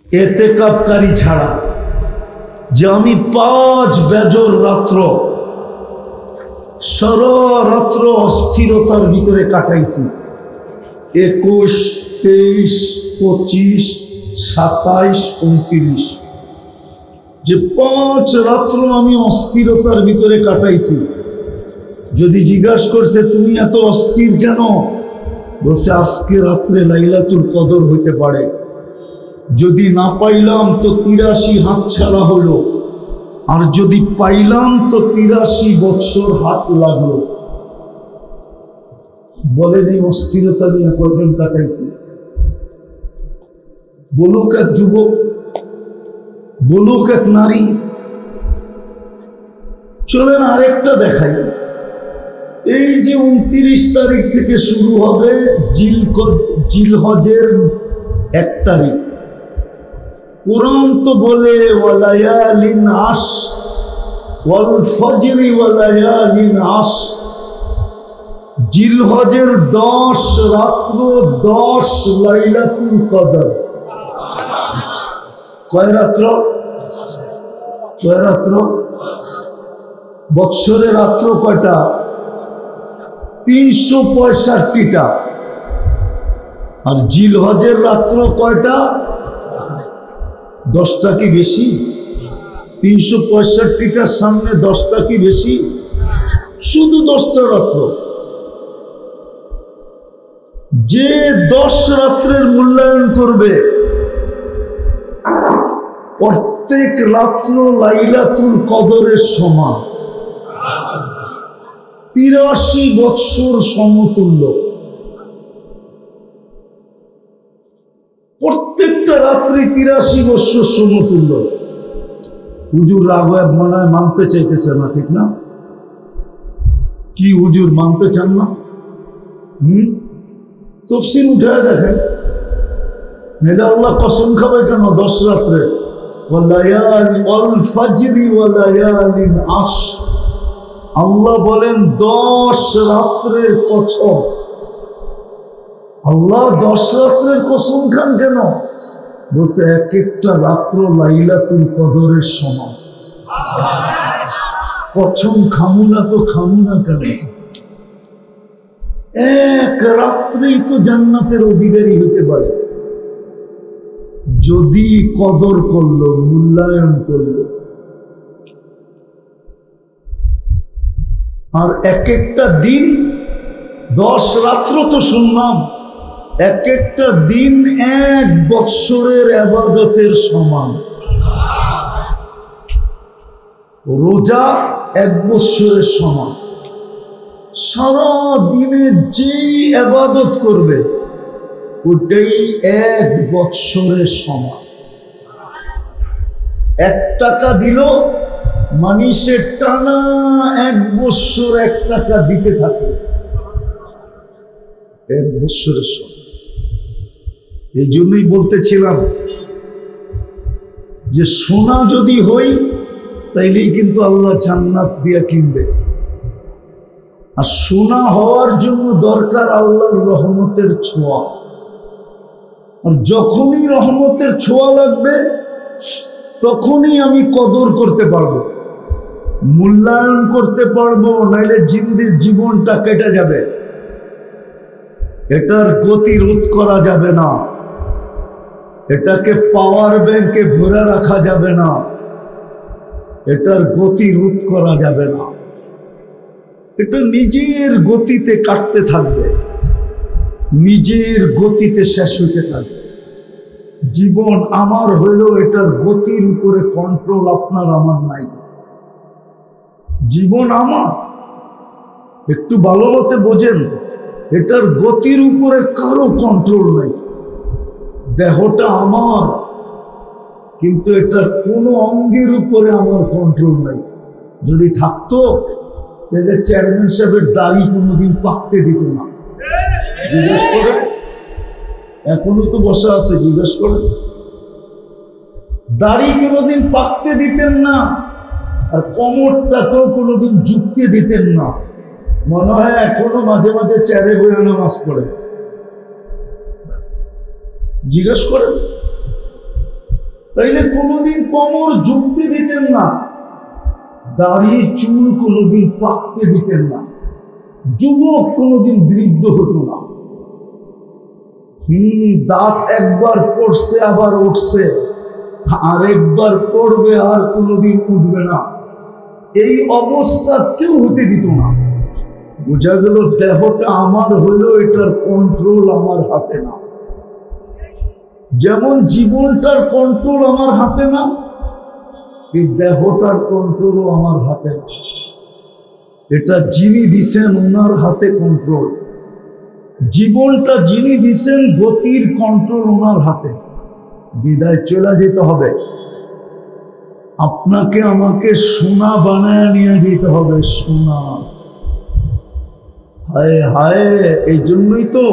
এতেকাবকারী ছাড়া, যে আমি 5 বেজর রাত্র সারা রাত্র অস্থিরতার ভিতরে কাটাইছি, 21, 23, 25, 27, 29, যে 5 রাত্র আমি অস্থিরতার ভিতরে কাটাইছি। যদি জিজ্ঞাসা করছে তুমি এত অস্থির কেন, বলছে আজকে রাত্রে লাইলাতুল কদর হইতে পারে, যদি না পাইলাম তো 83 হাত ছাড়া হলো, আর যদি পাইলাম তো 83 বৎসর হাত লাগলো। বলেন এই অস্থিরতা নিয়ে কয়জন কাটাইছে? বলুক এক যুবক, বলুক এক নারী। চলেন আরেকটা দেখাই। এই যে 29 তারিখ থেকে শুরু হবে জিলহজের 1 তারিখ, কুরআন তো বলে ওয়ালায়ালিন আশ ওয়াল ফজরি ওয়ালায়ালিন আশ, জিলহজের 10 রাত্র 10 লাইলাতুল কদর। কয় রাত্র? 6 রাত্র। বৎসরে রাত্র কয়টা? 365টা। আর জিলহজের রাত্র কয়টা? 10টা কি বেশি? 365টার সামনে 10টা কি বেশি? শুধু 10টা রাত্র। যে 10 রাত্রের মূল্যায়ন করবে, প্রত্যেক রাত্র লাইলাতুল কদরের সমান, 83 বৎসর সমতুল্য। প্রত্যেকটা রাত্রি 83 বৎসর সমতুল্য। হুজুর রাগব মনে হয় মানতে চাইতেছে না, ঠিক না? কি হুজুর মানতে চান না? তফসির উঠে দেখেন, এটা আল্লাহ কসম খাবে কেন 10 রাত্রে? আল্লাহ বলেন 10 রাত্রের কসম। আল্লাহ 10 রাত্রের কসম খান কেন? বলছে এক একটা রাত্র লাইলাতুল কদরের সমান। কসম খামু না তো খামু না কেন? এক রাত্রেই তো জান্নাতের অধিকারী হতে পারে, যদি কদর করলো, মূল্যায়ন করলো। আর এক একটা দিন 10 রাত্র তো শুনলাম, এক একটা দিন 1 বৎসরের ইবাদতের সমান। রোজা 1 বৎসরের সমান। সারা দিনে যেই ইবাদত করবে ওটাই 1 বৎসরের সমান। 1 টাকা দিল মানুষের টানা 1 বৎসর 1 টাকা দিতে থাকে, 1 বৎসরের সমান। এই জন্যই বলতেছিলাম যে সোনা যদি হই তাইলেই কিন্তু আল্লাহ জান্নাত দিয়া কিনবে। আর সোনা হওয়ার জন্য দরকার আল্লাহর রহমতের ছোঁয়া। আর যখনই রহমতের ছোঁয়া লাগবে তখনই আমি কদর করতে পারবো, মূল্যায়ন করতে পারবো, নাইলে জীবনটা কেটে যাবে। এটার গতি রোধ করা যাবে না, এটাকে পাওয়ার ব্যাংকে ভরে রাখা যাবে না, এটার গতি রোধ করা যাবে না। এটা নিজের গতিতে কাটতে থাকবে, নিজের গতিতে শেষ হইতে থাকবে। জীবন আমার হইলেও এটার গতির উপরে কন্ট্রোল আপনার আমার নাই। জীবন আমার, একটু ভালো মতে বোঝেন, এটার গতির উপরে কারো কন্ট্রোল নাই। দেহটা আমার, কিন্তু এটার কোনো অঙ্গের উপরে আমার কন্ট্রোল নাই। যদি থাকতো তাহলে চেয়ারম্যান সাহেবের দাড়ি কোনোদিন পাকতে দিত না। জিজ্ঞেস করে, এখনো তো বসা আছে, জিজ্ঞেস করে। দাড়ি কোনোদিন পাকতে দিতেন না, আর কোমরটাকেও কোনোদিন ঝুঁকতে দিতেন না। মনে হয় এখনো মাঝে মাঝে চেয়ারে বসে নামাজ পড়ে। জিজ্ঞেস করেন। তাইলে কোনোদিন কোমর ঝুঁকতে দিতেন না, দাড়ি চুল কোনোদিন পাকতে দিতেন না, যুবক কোনোদিন বৃদ্ধ হতো না। দাঁত একবার পড়ছে আবার উঠছে, আরেকবার পড়বে আর কোনোদিন উঠবে না, এই অবস্থা কেউ হতে দিত না। বোঝা গেল দেহটা আমার হইলো, এটার কন্ট্রোল আমার হাতে না। যেমন জীবনটার কন্ট্রোল আমার হাতে না, এই দেহটার কন্ট্রোলও আমার হাতে না। এটা যিনি দিছেন ওনার হাতে কন্ট্রোল। জীবনটা যিনি দিছেন গতির কন্ট্রোল ওনার হাতে। বিদায় চলে যেতে হবে, আপনাকে আমাকে সোনা বানায় নিয়ে যেতে হবে, সোনা। হায় হায়, এই জন্যই তো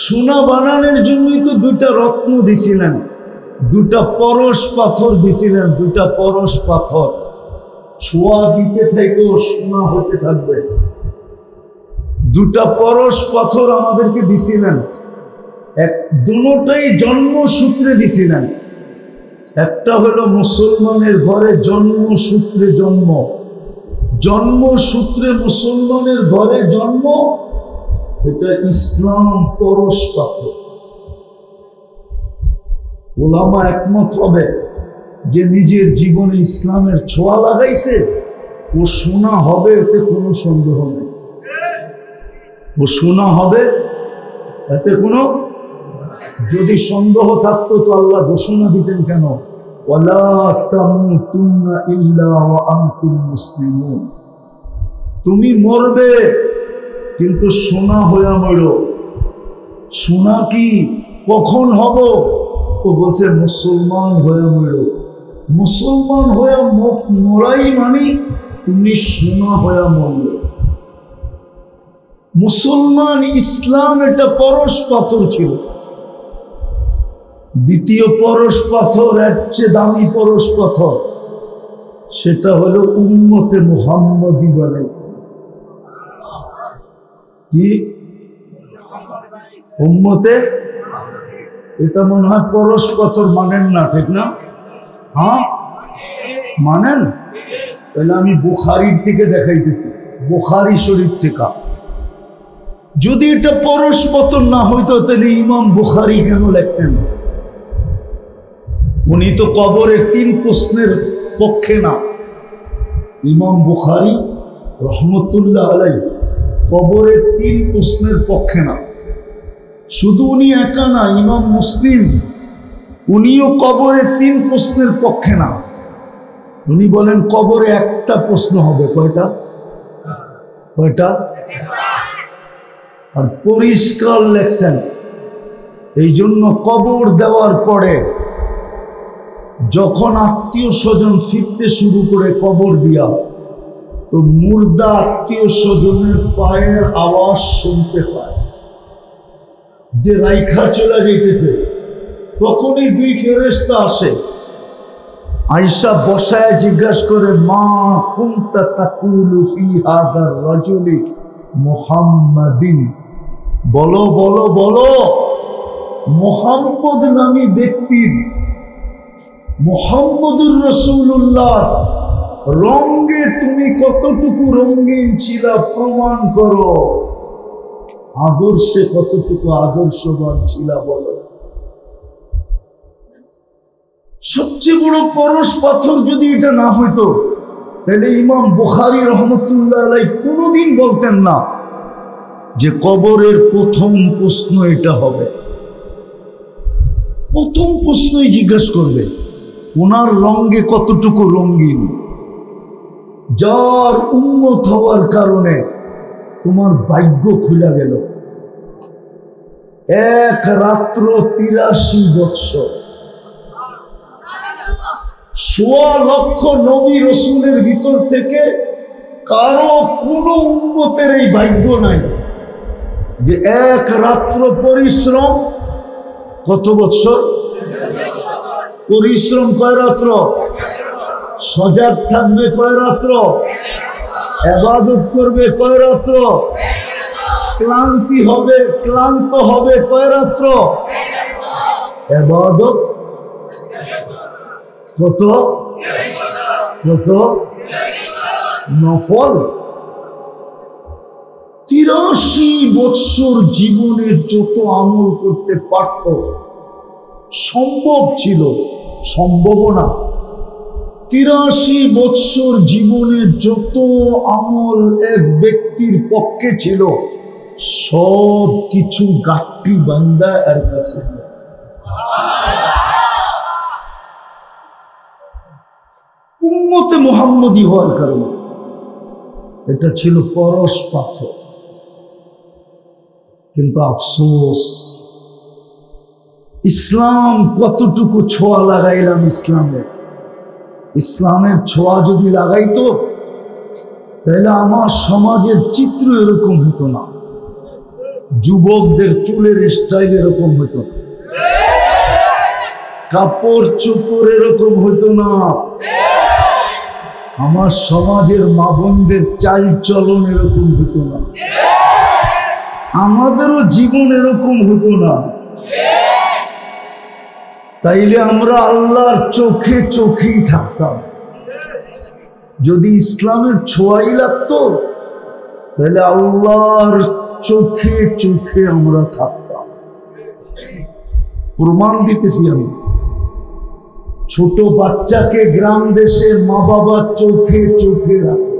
সোনা বানানোর জন্যই তো দুইটা রত্ন দিছিলেন, দুটা পরশ পাথর দিছিলেন, দুটা পরশ পাথর ছোঁয়া দিতে থেকেও সোনা হতে থাকবে। দুটা পরশ পাথর আমাদেরকে দিছিলেন, দুটোটাই জন্মসূত্রে দিছিলেন। একটা হলো মুসলমানের ঘরে জন্মসূত্রে জন্ম, জন্মসূত্রে মুসলমানের ঘরে জন্ম, এটা ইসলাম পরশ পাথর। ওলামা একমত হবে যে নিজের জীবনে ইসলামের ছোঁয়া লাগাইছে ও সোনা হবে, এতে কোনো সন্দেহ নেই। ও সোনা হবে, এতে কোনো, যদি সন্দেহ থাকতো তো আল্লাহ ঘোষণা দিতেন কেন, ওয়ালা তামুতুন্না ইল্লা ওয়া আনতুম মুসলিমুন। তুমি মরবে কিন্তু সোনা হইয়া মরো। সোনা কি কখন হব? ও বলছে মুসলমান হয়ে মরো। মুসলমান হয়ে মরাই মানে তুমি সোনা হয়ে মরবে। মুসলমান ইসলাম এটা পরশ পাথর ছিল। দ্বিতীয় পরশ পাথর, এর চেয়ে দামি পরশ পাথর, সেটা হলো উম্মতে মুহাম্মদী বানাইছে। কি উম্মতে? এটা মনে হয় পরশ পাথর মানেন না, ঠিক না? হ্যাঁ মানেন? তাহলে আমি বুখারীর থেকে দেখাইতেছি, বুখারী শরীফ থেকে। যদি এটা পরশ পাথর না হইতো তাহলে ইমাম বুখারী কেন লিখতেন? উনি তো কবরে 3 প্রশ্নের পক্ষে না। ইমাম বুখারী রহমতুল্লাহ আলাইহি কবরে 3 প্রশ্নের পক্ষে না। শুধু উনি একা না, ইমাম মুসলিম উনিও কবরে 3 প্রশ্নের পক্ষে না। উনি বলেন কবরে একটা প্রশ্ন হবে। কয়টা? কয়টা? আর পরিষ্কার লেখছেন, এই জন্য কবর দেওয়ার পরে যখন আত্মীয় স্বজন ফিরতে শুরু করে কবর দিয়া, তো মুর্দা আত্মীয় স্বজনের পায়ের আওয়াজ শুনতে পায় যে রাইখা চলে যাইতেছে। তখনই 2 ফেরেশতা আসে, আয়েশা বসায় জিজ্ঞাসা করে, মা কুনতা তাকুলু ফি হাদার রাজুলি মুহাম্মাদিন। বলো বলো বলো, মুহাম্মদ নামী ব্যক্তির, মুহাম্মদুর রাসূলুল্লাহ রঙে তুমি কতটুকু রঙিন ছিলা প্রমাণ করো, আদর্শে কতটুকু আদর্শবান ছিলা বলো। সবচেয়ে বড় পরশ পাথর যদি এটা না হইতো তাহলে ইমাম বুখারী রহমতুল্লাহ আলাইহি কোনোদিন বলতেন না যে কবরের প্রথম প্রশ্ন এটা হবে। প্রথম প্রশ্নই জিজ্ঞাসা করবে ওনার রঙে কতটুকু রঙিন। যার উম্মত হওয়ার কারণে তোমার ভাগ্য খুলে গেল। 1 রাত্র 83 বৎসর, 1.25 লক্ষ নবী রসুলের ভিতর থেকে কারো কোনো উম্মতের এই ভাগ্য নাই যে 1 রাত্র পরিশ্রম। কত বৎসর পরিশ্রম? কয় রাত্র? সজাগ থাকবে কয় রাত্র? ইবাদত করবে কয় রাত্র? ক্লান্তি হবে, ক্লান্ত হবে কয় রাত্র? ইবাদত কত কত নফল 83 বৎসর জীবনের যত আমল করতে পারত, সম্ভব ছিল, সম্ভব না, 83 বৎসর জীবনের যত আমল এক ব্যক্তির পক্ষে ছিল, সব কিছু গাঠি বান্দা এর কাছে। উম্মতে মুহাম্মদী হওয়ার কারণে এটা ছিল পরশ পাথর। কিন্তু আফসোস, ইসলাম কতটুকু ছোঁয়া লাগাইলাম ইসলামের ছোঁয়া যদি লাগাইতো তাহলে আমার সমাজের চিত্র এরকম হতো না, যুবকদের চুলের স্টাইল এরকম হতো না, কাপড় চোপড় এরকম হতো না, আমার সমাজের মা বোনদের চাল চলন এরকম হতো না, আমাদেরও জীবন এরকম হতো না। তাইলে আমরা আল্লাহর চোখে চোখেই থাকতাম। যদি ইসলামের ছোঁয়াই লাগতো তাহলে আল্লাহর চোখে চোখে আমরা থাকতাম। প্রমাণ দিতেছি আমি, ছোট বাচ্চাকে গ্রাম দেশের মা বাবা চোখে চোখে রাখে,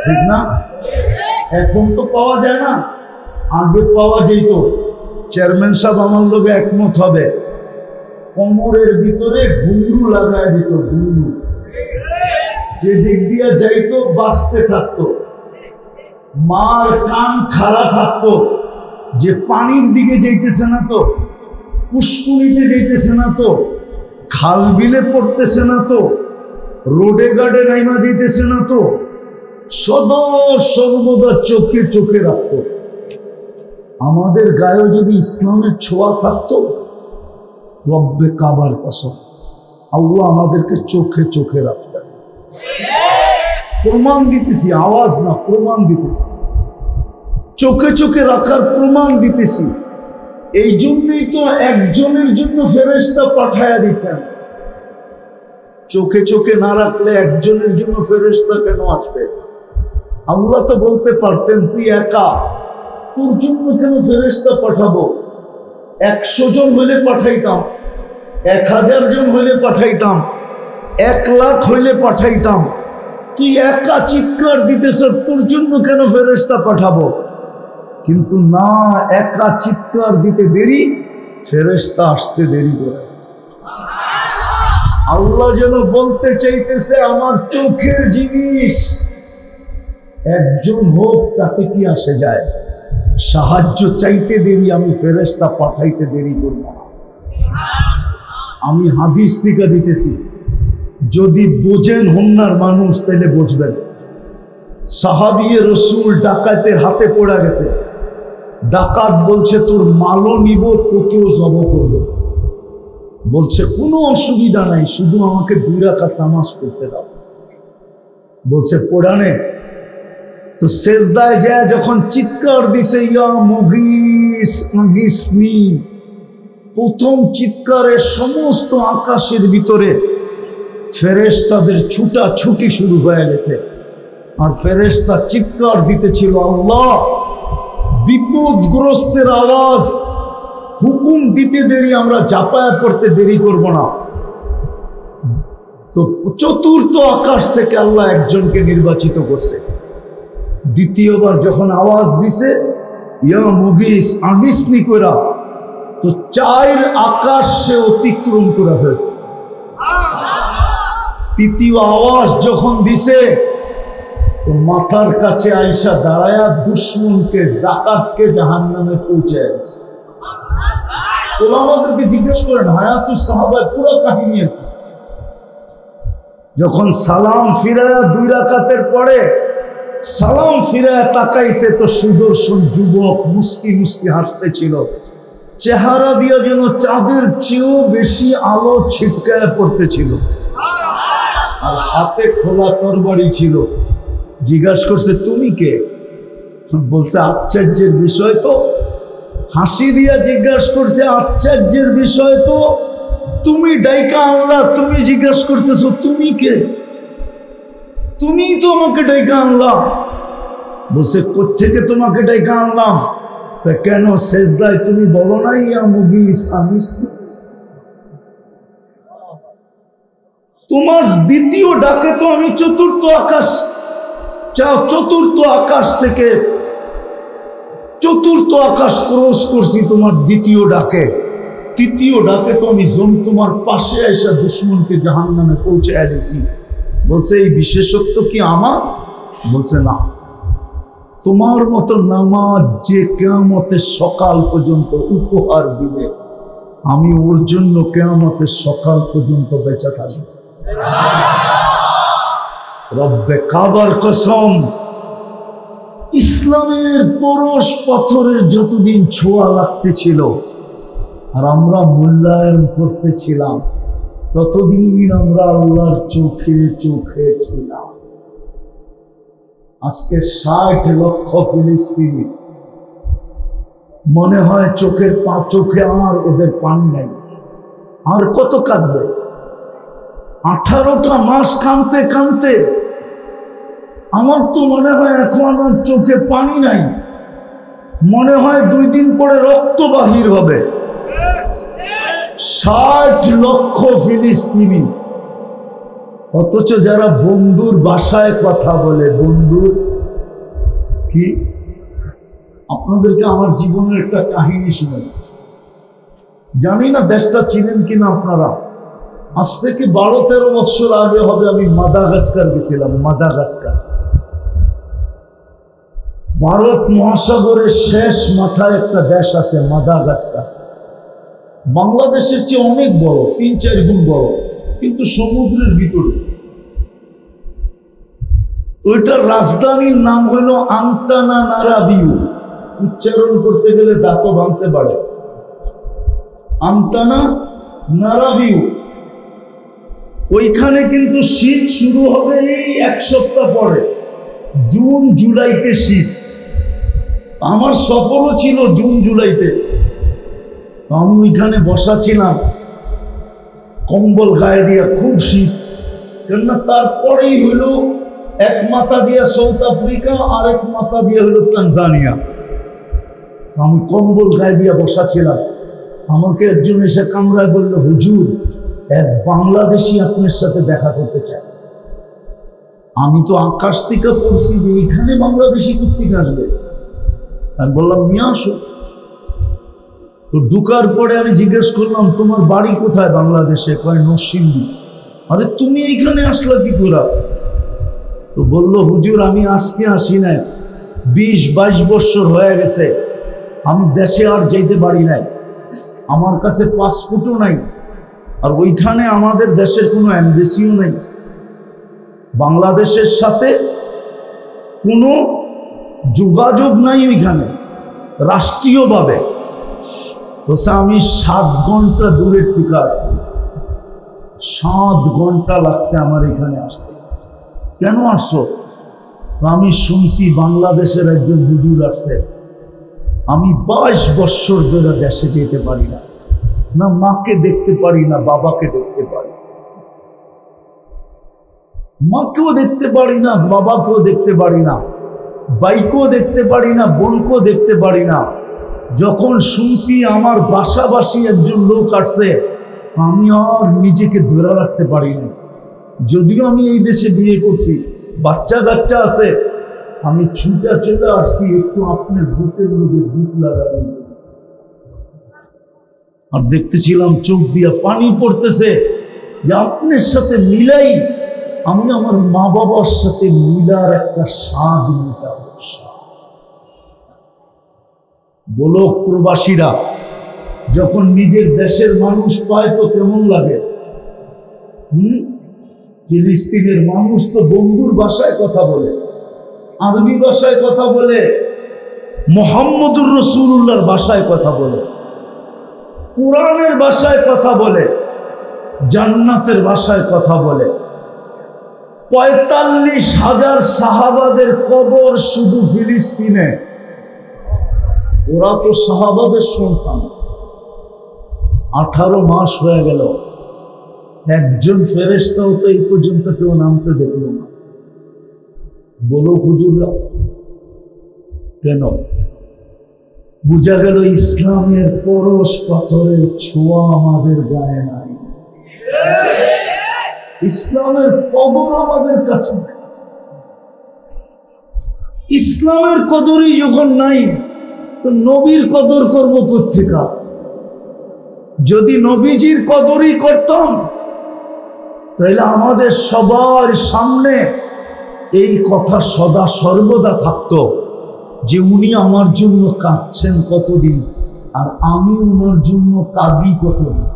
ঠিক না? এখন তো পাওয়া যায় না, আগে পাওয়া যেত। চেয়ারম্যান সাহেব আমার লোকে একমত হবে, কোমরের ভিতরে ঘুঙরু লাগায় দিত, ঘুঙরু, যে দিক দিয়ে যাইতো বাঁচতে থাকতো। মার কান খাড়া থাকতো, যে পানির দিকে যাইতেছে না তো, পুষ্কুনিতে যাইতেছে না তো, খাল বিলে পড়তেছে না তো, রোডে গাডে নাইমা যাইতেছে না তো, সদা সর্বদা চোখে চোখে রাখতো। আমাদের গায়ে যদি ইসলামের ছোঁয়া থাকতো, রব্বে কাবার কসম, আল্লাহ আমাদেরকে চোখে চোখে রাখতেন। প্রমাণ দিতেছি, আওয়াজ না, প্রমাণ দিতেছি, চোখে চোখে রাখার প্রমাণ দিতেছি। এই জন্যই তো একজনের জন্য ফেরেশতা পাঠায়া দিছেন। চোখে চোখে না রাখলে একজনের জন্য ফেরেশতা কেন আসবে? আল্লাহ তো বলতে পারতেন তুই একা, তোর জন্য কেন ফেরেশতা পাঠাবো? 100 জন হইলে পাঠাইতাম, 1000 জন হইলে পাঠাইতাম, 1 লাখ হইলে পাঠাইতাম। তুই একা চিৎকার দিতেছ, তোর জন্য কেন ফেরেশতা পাঠাবো? কিন্তু না, একা চিৎকার দিতে দেরি, ফেরেশতা আসতে দেরি করে। আল্লাহ যেন বলতে চাইতেছে আমার চোখের জিনিস একজন হোক তাতে কি আসে যায়, সাহায্য চাইতে দেরি, আমি ফেরেশতা পাঠাইতে দেরি করব না। আমি হাদিস থেকে দিতেছি, যদি বোঝেন হন্নার মানুষ তাহলে বুঝবেন। সাহাবিয়ে রসুল ডাকাতের হাতে পড়ে গেছে, ডাকাত বলছে তোর মালও নিব, তোকেও জব করব। বলছে কোনো অসুবিধা নাই, শুধু আমাকে 2 রাকাত নামাজ পড়তে দাও। বলছে পড়ানে। তো সেজদায় যায় যখন চিৎকার দিছে ইয়া মুগিস মুগিসনি, প্রথম চিৎকারে সমস্ত আকাশের ভিতরে ফেরেশতাদের ছুটাছুটি শুরু হয়ে গেছে। আর ফেরেশতা চিৎকার দিতেছিল আল্লাহ, বিপদগ্রস্তের আওয়াজ, হুকুম দিতে দেরি, আমরা ঝাঁপায়া পড়তে দেরি করব না। তো চতুর্থ আকাশ থেকে আল্লাহ একজনকে নির্বাচিত করছে। দ্বিতীয়বার যখন আওয়াজ দিছে ইয়া মুগিস আগিসনি কইরা, তো 4 আকাশ সে অতিক্রম করে ফেলছে। তৃতীয় আওয়াজ যখন দিছে, তো মাথার কাছে আইসা দাঁড়ায়া দুশ্মনকে, ডাকাতকে জাহান্নামে পৌঁছে গেছে। ওরা আমাদেরকে জিজ্ঞেস করেন, হায়াতুস সাহাবায় পুরো কাহিনী আছে। যখন সালাম ফিরায়া 2 রাকাতের পরে সালাম ফিরায়া তাকাইছে, তো সুদর্শন যুবক মুস্কি মুস্কি হাসতেছিল, চেহারা দিয়ে যেন চাঁদের চেয়েও বেশি আলো ছিটকায় পড়তেছিল, আর হাতে খোলা তরবারি ছিল। জিজ্ঞাসা করছে তুমি কে? বলছে আশ্চর্যের বিষয় তো। হাসি দিয়া জিজ্ঞাসা করছে আশ্চর্যের বিষয় তো, তুমি ডাইকা আনলা, তুমি জিজ্ঞাসা করতেছো তুমি কে? তুমি তো আমাকে ডাইকা আনলা। বসে কোত্থেকে তোমাকে ডাইকা আনলাম? কেন সেজদায় তুমি বলো না ইয়া মুগিস আমিস? তোমার দ্বিতীয় ডাকে তো আমি চতুর্থ আকাশ থেকে চতুর্থ আকাশ ক্রস করছি তোমার দ্বিতীয় ডাকে। তৃতীয় ডাকে তো আমি তোমার পাশে এসে দুশ্মনকে জাহান্নামে পৌঁছায় দিছি। বলছে এই বিশেষত্ব কি আমার? বলছে না, তোমার মতো নামাজ যে কিয়ামতের সকাল পর্যন্ত উপহার দিবে, আমি ওর জন্য কিয়ামতের সকাল পর্যন্ত বেঁচে থাকি। রব্বে কাবার কসম, ইসলামের পরশ পাথরের যতদিন ছোঁয়া লাগতেছিল আর আমরা মূল্যায়ন করতেছিলাম, ততদিন আমরা আল্লাহর চোখে চোখে ছিলাম। আজকে 60 লক্ষ ফিলিস্তিনি, মনে হয় চোখে আর ওদের পানি নাই। আর কত কাঁদবে? 18টা মাস কাঁদতে কাঁদতে আমার তো মনে হয় এখন আমার চোখে পানি নাই। মনে হয় 2 দিন পরে রক্ত বাহির হবে। 60 লক্ষ ফিলিস্তিনি, অথচ যারা বন্ধুর ভাষায় কথা বলে, বন্ধুর কি? আপনাদেরকে আমার জীবনের একটা কাহিনী শুনে, জানি না দেশটা চিনেন কিনা আপনারা। আজ থেকে 12-13 বছর আগে হবে, আমি মাদাগাস্কার গেছিলাম। মাদাগাস্কার ভারত মহাসাগরের শেষ মাথায় একটা দেশ আছে, মাদাগাস্কার। বাংলাদেশের চেয়ে অনেক বড়, 3-4 গুণ বড়, কিন্তু সমুদ্রের ভিতরে। ওইটার রাজধানীর নাম হলো আন্তানানারাবিউ। উচ্চারণ করতে গেলে দাঁতও ভাঙতে পারে। আন্তানানারাবিউ। ওইখানে কিন্তু শীত শুরু হবে এই 1 সপ্তাহ পরে, জুন জুলাইতে শীত। আমার সফরও ছিল জুন জুলাইতে। আমি ওইখানে বসা ছিলাম, কম্বল গায়ে দিয়া, খুব শীত। কেননা তারপরেই হইল এক মাথা দিয়া সাউথ আফ্রিকা, আর এক মাথা দিয়া হইল তানজানিয়া। আমি কম্বল গায়ে দিয়া বসা ছিলাম। আমাকে একজন এসে কামরায় বলল, হুজুর এক বাংলাদেশি আপনার সাথে দেখা করতে চায়। আমি তো আকাশ থেকে পড়ছি যে এখানে বাংলাদেশি কোত্থেকে আসবে। আমি বললাম নিয়ে আসো। তো ঢুকার পরে আমি জিজ্ঞেস করলাম, তোমার বাড়ি কোথায় বাংলাদেশে? কয় নরসিংদী। আরে তুমি এইখানে আসলা কি করে? তো বললো, হুজুর আমি আজকে আসি নাই, 20-22 বছর হয়ে গেছে। আমি দেশে আর যেতে পারি নাই, আমার কাছে পাসপোর্টও নাই, আর ওইখানে আমাদের দেশের কোনো এমবেসিও নাই। বাংলাদেশের সাথে কোনো যোগাযোগ নাই ওইখানে রাষ্ট্রীয়ভাবে। আমি 7 ঘন্টা দূরের থেকে আসছি। 7 ঘন্টা লাগছে আমার এখানে আসতে। কেন আসছো? আমি শুনছি বাংলাদেশের একজন হুজুর আসছে। আমি 22 বছর ধরে দেশে যেতে পারি না, না মাকে দেখতে পারি, না বাবাকে দেখতে পারি। মাকেও দেখতে পারি না, বাবাকেও দেখতে পারি না, ভাইকেও দেখতে পারি না, বোনকেও দেখতে পারি না। যখন শুনছি আমার বাসাবাসী একজন লোক আসছে, আমি আর নিজেকে ধরে রাখতে পারি না। যদিও আমি এই দেশে বিয়ে করছি, বাচ্চা কাচ্চা আছে, আমি ছুটে চলে আসছি একটু আপনার বুকের মধ্যে বুক লাগানো। আর দেখতেছিলাম চোখ দিয়া পানি পড়তেছে যে আপনার সাথে মিলাই আমি আমার মা বাবার সাথে মিলার একটা স্বাদ নিতে। গোলক প্রবাসীরা যখন নিজের দেশের মানুষ পায় তো কেমন লাগে? ফিলিস্তিনের মানুষ তো বন্ধুর ভাষায় কথা বলে, আরবি ভাষায় কথা বলে, মুহাম্মদুর রাসূলুল্লাহর ভাষায় কথা বলে, কোরআনের ভাষায় কথা বলে, জান্নাতের ভাষায় কথা বলে। 45,000 সাহাবাদের কবর শুধু ফিলিস্তিনে। ওরা তো সাহাবাদের সন্তান। 18 মাস হয়ে গেল, একজন ফেরেশতাও তো এই পর্যন্ত কেউ নামতে দেখল না। বলো হুজুররা কেন? বুঝা গেল ইসলামের পরশ পাথরের ছোঁয়া আমাদের গায়ে নাই, ইসলামের কদর আমাদের কাছে নাই। ইসলামের কদরই যখন নাই তো নবীর কদর করবো কোত্থেকে? যদি নবীজির কদরই করতাম তাহলে আমাদের সবার সামনে এই কথা সদা সর্বদা থাকতো যে উনি আমার জন্য কাঁদছেন কতদিন, আর আমি উনার জন্য কাঁদি কতদিন।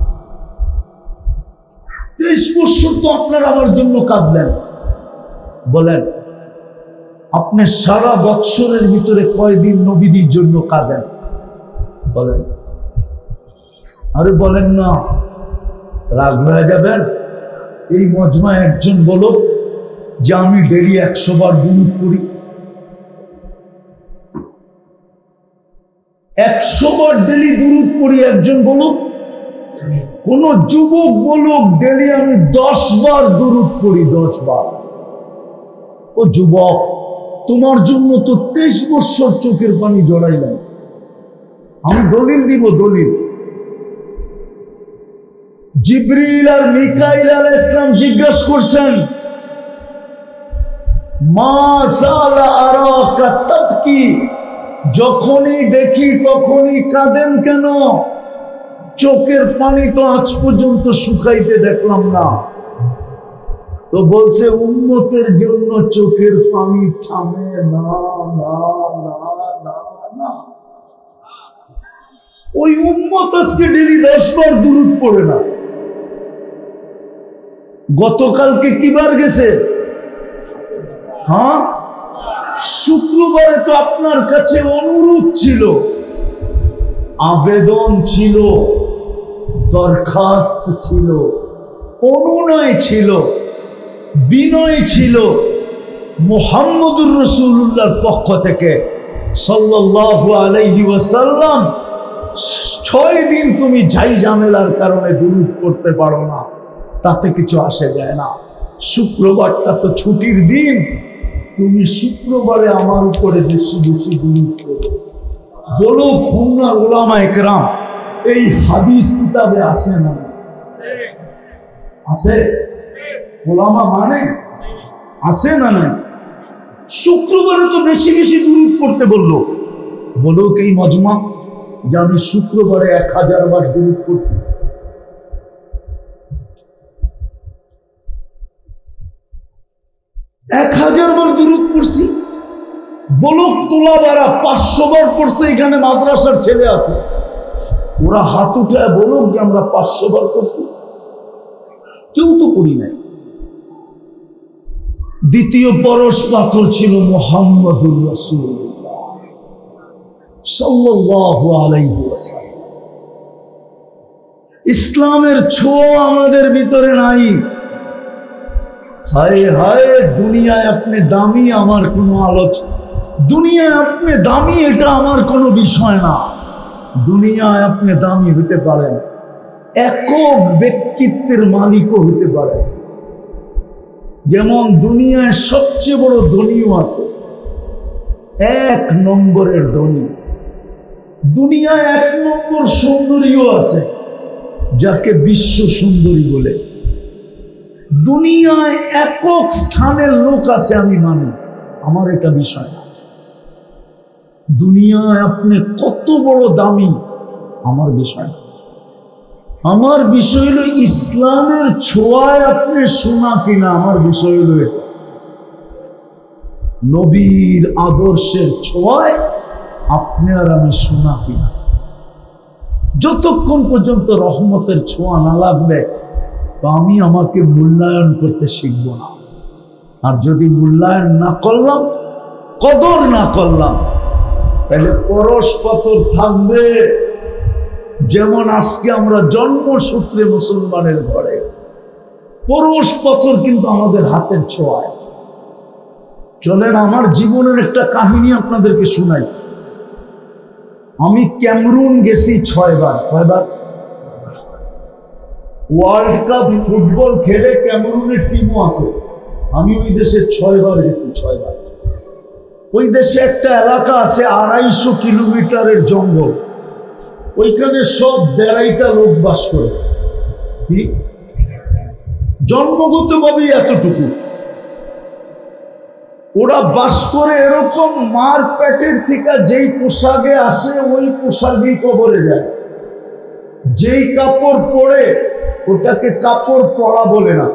30 বছর তো আপনার আমার জন্য কাঁদলেন, বলেন আপনি সারা বৎসরের ভিতরে কয়দিন নবীদের জন্য কাঁদেন? বলেন, আরে বলেন না, রাগ হয়ে যাবেন। এই মজমা একজন বলো যে আমি ডেলি 100 বার দুরূদ পড়ি। 100 বার ডেলি দুরূদ পড়ি একজন বলুক। কোন যুবক বলুক ডেলি আমি 10 বার দুরূদ পড়ি, 10 বার। ও যুবক, তোমার জন্য তো 23 বছর চোখের পানি জড়াইলাম। আমি দলিল দিব, দলিল। জিবরিল আর মিকাইল আলাইহিস সালাম জিজ্ঞাসা করছেন, মা সালা আরাকা তাবকি, যখনই দেখি তখনই কাঁদেন কেন? চোখের পানি তো আজ পর্যন্ত শুকাইতে দেখলাম না। তো বলছে উম্মতের জন্য চোখের পানি থামে না, না, না, না, না। ওই উম্মত আজকে ডেলি 10 বার দুরূদ পড়ে না। গতকালকে কি বার গেছে? হ্যাঁ, শুক্রবারে তো আপনার কাছে অনুরোধ ছিল, আবেদন ছিল, দরখাস্ত ছিল, অনুনয় ছিল, বিনয় ছিল মুহাম্মদুর রাসূলুল্লাহর পক্ষ থেকে সাল্লাল্লাহু আলাইহি ওয়াসাল্লাম, 6 দিন তুমি ঝাই ঝামেলার কারণে দুরূদ পড়তে পারো না, তাতে কিছু আসে যায় না। শুক্রবারটা তো ছুটির দিন, তুমি শুক্রবারে আমার উপরে বেশি বেশি দুরূদ পড়ো। বলো খুলনা উলামা একরাম, এই হাদিস কিতাবে আছে না? আছে? উলামা মানে আছে না? নাই। শুক্রবারে তো বেশি বেশি দুরূদ পড়তে বললো। বলো কি মজমা যে আমি শুক্রবারে 1000 বার দুরূদ পড়ছি? এক 1000 বার দুরূদ পড়ছি। বলুক তোলাবারা 500 বার পড়ছে, এখানে মাদ্রাসার ছেলে আছে, ওরা হাত উঠায় বলুক যে আমরা 500 বার পড়ছি। কেউ তো পড়ি নাই। দ্বিতীয় পরশ পাথর ছিল মুহাম্মদুর রাসূলুল্লাহ সাল্লাল্লাহু আলাইহি ওয়াসাল্লাম। ইসলামের ছোঁয়া আমাদের ভিতরে নাই। হায় হায়, দুনিয়ায় আপনি দামি, আমার কোনো আলোচনা, দুনিয়ায় আপনি দামি এটা আমার কোনো বিষয় না। দুনিয়ায় আপনি দামি হতে পারেন, একক ব্যক্তিত্বের মালিকও হতে পারেন। যেমন দুনিয়ায় সবচেয়ে বড় ধনীও আছে, 1 নম্বরের ধনী। দুনিয়ায় 1 নম্বর সুন্দরীও আছে, যাকে বিশ্ব সুন্দরী বলে। দুনিয়ায় একক স্থানের লোক আছে, আমি মানি, আমার এটা বিষয় না। দুনিয়ায় আপনি কত বড় দামি আমার বিষয় না। আমার বিষয় হলো ইসলামের ছোঁয়ায় আপনি শোনা কিনা, আমার বিষয় হলো এটা। নবীর আদর্শের ছোঁয়ায় আপনি আর আমি শোনা কিনা। যতক্ষণ পর্যন্ত রহমতের ছোঁয়া না লাগবে তো আমি আমাকে মূল্যায়ন করতে শিখব না। আর যদি মূল্যায়ন না করলাম, কদর না করলাম, তাহলে পরশ পাথর থাকবে। যেমন আজকে আমরা জন্মসূত্রে মুসলমানের ঘরে, পরশ পাথর কিন্তু আমাদের হাতের ছোঁয়ায়। চলেন আমার জীবনের একটা কাহিনী আপনাদেরকে শোনাই। আমি ক্যামরুন গেছি 6 বার। কয়বার? ওয়ার্ল্ড কাপ ফুটবল খেলে ক্যামেরুনের টিমও আছে। আমি ওই দেশে 6 বার গেছি, 6 বার। ওই দেশে একটা এলাকা আছে 250 কিলোমিটারের জঙ্গল, ওইখানে সব দেড়াইটা লোক বাস করে। কি জন্মগতভাবেই এতটুকু ওরা বাস করে, এরকম মার পেটের থেকে যেই পোশাকে আসে ওই পোশাকেই কবরে যায়। যেই কাপড় পরে ওটাকে কাপড় পরা বলে না।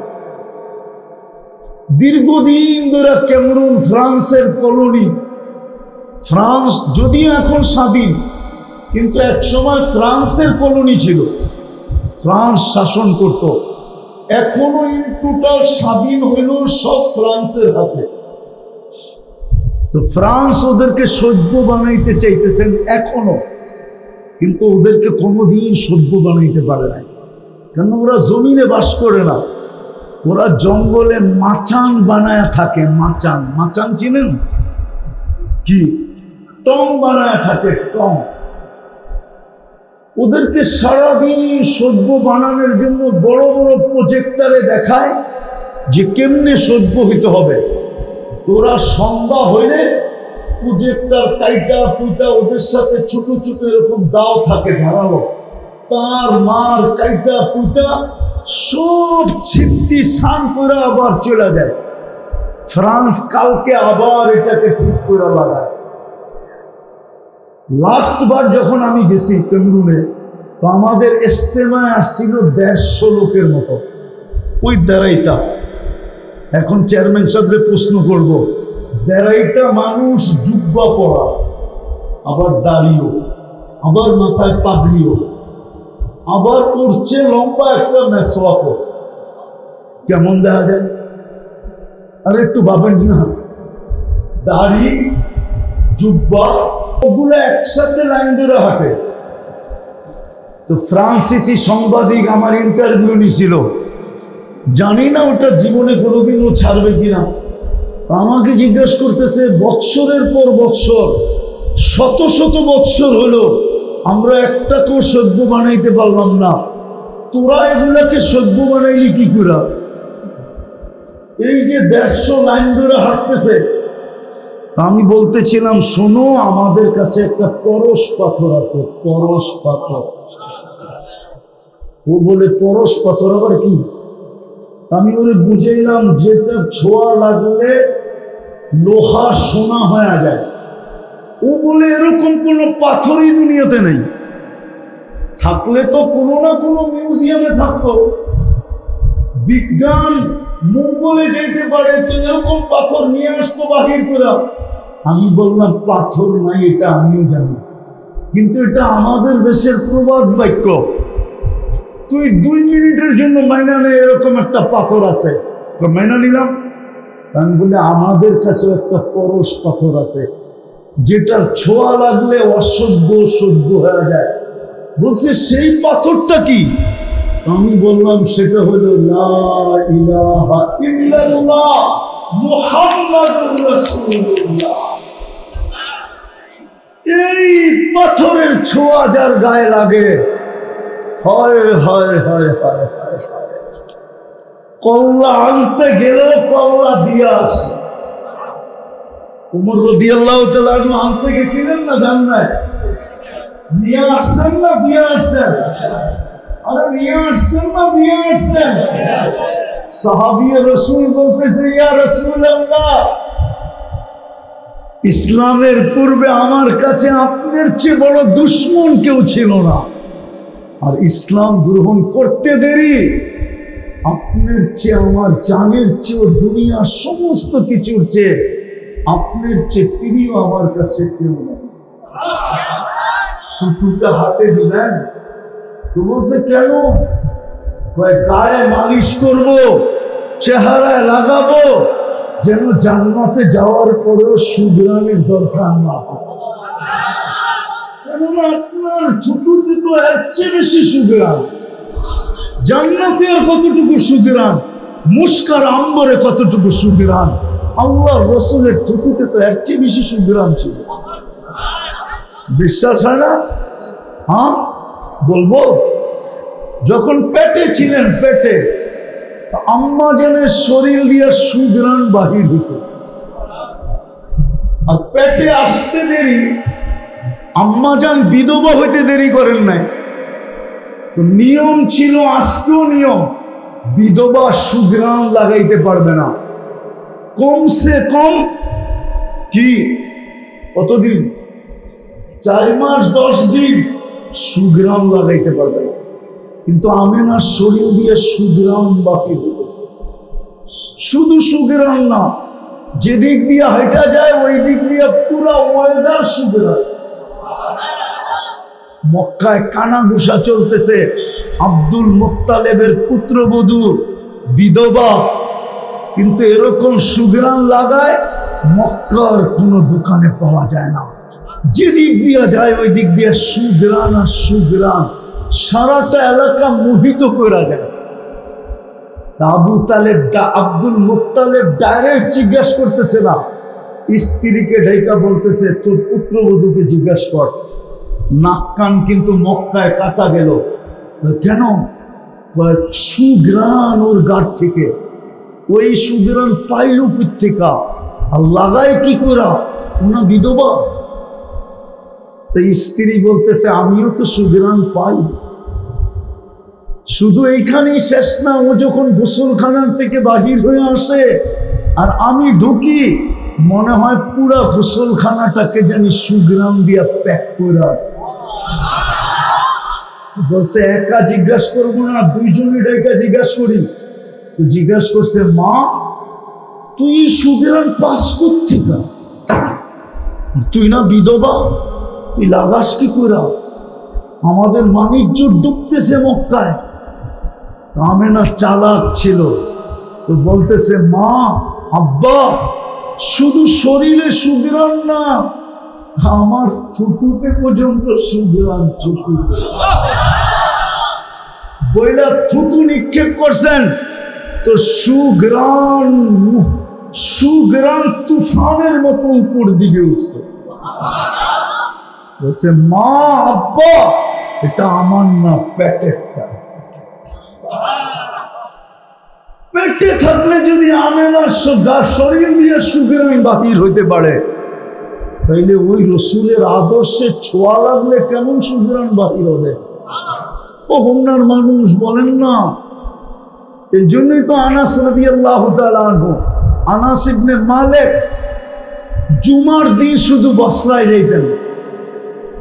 দীর্ঘদিন ধরে ক্যামেরুন ফ্রান্সের কলোনি। ফ্রান্স যদিও এখন স্বাধীন, কিন্তু এক সময় ফ্রান্সের কলোনি ছিল, ফ্রান্স শাসন করত। এখনো টোটাল স্বাধীন হইল সব ফ্রান্সের হাতে। তো ফ্রান্স ওদেরকে সভ্য বানাইতে চাইতেছেন এখনো, কিন্তু ওদেরকে কোনোদিন সভ্য বানাইতে পারে নাই। কেন? ওরা জমিনে বাস করে না, ওরা জঙ্গলে মাচান বানায় থাকে। মাচান, মাচান চিনেন? কি টং বানায় থাকে, টং। ওদেরকে সারাদিন সভ্য বানানোর জন্য বড় বড় প্রজেক্টরে দেখায় যে কেমনে সভ্য হইতে হবে। তোরা সন্ধ্যা হইলে প্রজেক্টর কাইটা পুইটা ওদের সাথে ছোট ছোট এরকম দাও থাকে ধারালো, তার মার কাইটা পুইটা সব ছিটতি স্নান করে আবার চলে যায়। ফ্রান্স কালকে আবার এটাকে ঠিক করে লাগায়। লাস্ট বার যখন আমি গেছি ক্যামেরুনে, তো আমাদের ইজতেমায় আসছিল 150 লোকের মতো, ওই দেড়াইটা। এখন চেয়ারম্যান সাহেবকে প্রশ্ন করব, দেড়াইটা মানুষ জুব্বা পরা, আবার দাড়িও, আবার মাথায় পাগড়িও, আবার উঠছে লম্বা একটা মেসওয়াকও। কেমন দেখা যায়? আর একটু ভাবেন না, দাড়ি জুব্বা ওগুলো একসাথে লাইন ধরে হাঁটে। তো ফ্রান্সিসি সাংবাদিক আমার ইন্টারভিউ নিছিল, জানি না ওটা জীবনে কোনোদিনও ছাড়বে কিনা। আমাকে জিজ্ঞেস করতেছে, বৎসরের পর বৎসর, শত শত বৎসর হলো আমরা একটাকেও সভ্য বানাইতে পারলাম না, তোরা এগুলাকে সভ্য বানাইলি কি করে? এই যে 150 লাইন ধরে হাঁটতেছে। আমি বলতেছিলাম, শোনো, আমাদের কাছে একটা পরশ পাথর আছে, পরশ পাথর। ও বলে পরশ পাথর আবার কি? আমি ওরে বুঝাইলাম, যেটা ছোঁয়া লাগলে লোহা সোনা হয়ে যায়। ও বলে এরকম কোন পাথরই দুনিয়াতে নেই, থাকলে তো কোনো না কোনো মিউজিয়ামে থাকতো। বিজ্ঞান মঙ্গলে যেতে পারে, তো এরকম পাথর নিয়ে আসতো বাহির করে। আমি বললাম, পাথর নাই, এটা আমিও জানি, কিন্তু এটা আমাদের দেশের প্রবাদ বাক্য। তুই 2 মিনিটের জন্য মাইনা নে, এরকম একটা পাথর আছে। মাইনা নিলাম। আমি বলি, আমাদের কাছে একটা পরশ পাথর আছে, যেটার ছোঁয়া লাগলে অসহ্য সহ্য হয়ে যায়। বলছে, সেই পাথরটা কি? আমি বললাম, সেটা হলো লা ইলাহা ইল্লাল্লাহ মুহাম্মাদুর রাসূলুল্লাহ। এই পাথরের ছোঁয়া যার গায়ে লাগে, হয় হয় হয় হয় হয়, কল্লা আনতে গেলেও কল্লা দিয়ে আসে। উমর রাদিয়াল্লাহু তাআলা আনতে গেছিলেন না জান্নাত, নিয়ে আসছেন না দিয়ে আসছেন? আরে নিয়ে আসছেন না দিয়ে আসছেন? সাহাবী রাসূল বলতেছে, ইয়া রাসূলুল্লাহ, ইসলামের পূর্বে আমার কাছে আপনার চেয়ে বড় দুশমন কেউ ছিল না, আর ইসলাম গ্রহণ করতে দেরি আপনার চেয়ে, আমার জানের চেয়ে, দুনিয়ার সমস্ত কিছুর চেয়ে আপনার চেয়ে প্রিয় আমার কাছে কেউ নেই। ছুটুটা হাতে দিলেন। তো বলছে, কেন? গায়ে মালিশ করব, চেহারায় লাগাবো, যেন জান্নাতে যাওয়ার পরেও সুগ্রামের দরকার না হয়। কেননা আপনার ছুটুতে তো এর চেয়ে বেশি সুগ্রাম। জান্নাতে আর কতটুকু সুগ্রাম, মুস্কার আম্বরে কতটুকু সুগ্রাম, আল্লাহর রাসূলের ছুটুতে তো এর চেয়ে বেশি সুগ্রাম ছিল। বিশ্বাস হয় না? হ্যাঁ বলবো। যখন পেটে ছিলেন, পেটে আম্মা জানের শরীর দিয়ে সুঘ্রাণ বাহির হইত। আর পেটে আসতে দেরি, আম্মা জান বিধবা হইতে দেরি করেন নাই। তো নিয়ম ছিল, আজকেও নিয়ম, বিধবা সুঘ্রাণ লাগাইতে পারবে না। কমসে কম কি কতদিন, 4 মাস 10 দিন সুঘ্রাণ লাগাইতে পারবে না। কিন্তু আমেনার শরীর দিয়ে সুঘ্রাণ বাকি হয়েছে। শুধু সুঘ্রাণ না, যেদিক দিয়ে হাইটা যায় ওই দিক দিয়ে পুরো ওয়েদার সুঘ্রাণ। মক্কায় কানাঘুষা চলতেছে, আব্দুল মুত্তালেবের পুত্রবধূ বিধবা, কিন্তু এরকম সুঘ্রাণ লাগায় মক্কার কোনো দোকানে পাওয়া যায় না। যেদিক দিয়ে যায় ওই দিক দিয়ে সুঘ্রাণ আর সুঘ্রাণ, সারাটা এলাকা মোহিত করে যায়। আবু তালেব, আব্দুল মুত্তালেব ডাইরেক্ট জিজ্ঞাসা করতেছে না, স্ত্রীকে ডাইকা বলতেছে তোর পুত্রবধূকে জিজ্ঞাসা কর। নাক কান কিন্তু মক্কায় কাটা গেল। কেন? সুঘ্রাণ ওর গাড় থেকে। ওই সুঘ্রাণ পাইল থেকে, আর লাগায় কি করা, ওনা বিধবা। তো স্ত্রী বলতেছে আমিও তো সুঘ্রাণ পাই। শুধু এইখানেই শেষ না, ও যখন গোসলখানার থেকে বাহির হয়ে আসে আর আমি ঢুকি, মনে হয় পুরা গোসলখানাটাকে জানি সুঘ্রাণ দিয়া প্যাক করে। বলছে একা জিজ্ঞাসা করবো না, দুইজনের একা জিজ্ঞাসা করি। তো জিজ্ঞাসা করছে মা তুই সুঘ্রাণ পাস কোত্থেকে? তুই না বিধবা, তুই লাগাস কি করে? আমাদের বাণিজ্য ডুবতেছে মক্কায়। আমেনা চালাক ছিল, তো বলতেছে মা আব্বা শুধু শরীরে সুঘ্রাণ না, আমার থুতুতে পর্যন্ত সুঘ্রাণ। থুতুতে বইলা থুতু নিক্ষেপ করছেন, তো সুঘ্রাণ সুঘ্রাণ তুফানের মতো উপর দিকে উঠছে। বলছে মা আব্বা এটা আমার না, পেটেরটা। পেটে থাকলে যদি আমেনার শরীর দিয়ে সুঘ্রাণ বাহির হইতে পারে, তাইলে ওই রসুলের আদর্শে ছোঁয়া লাগলে কেমন সুঘ্রাণ বাহির হবে? ও হোমনার মানুষ বলেন না। এই জন্যই তো আনাস রাদিয়াল্লাহু তাআলা আনহু, আনাস ইবনে মালিক জুমার দিন শুধু বসরায় যাইতেন।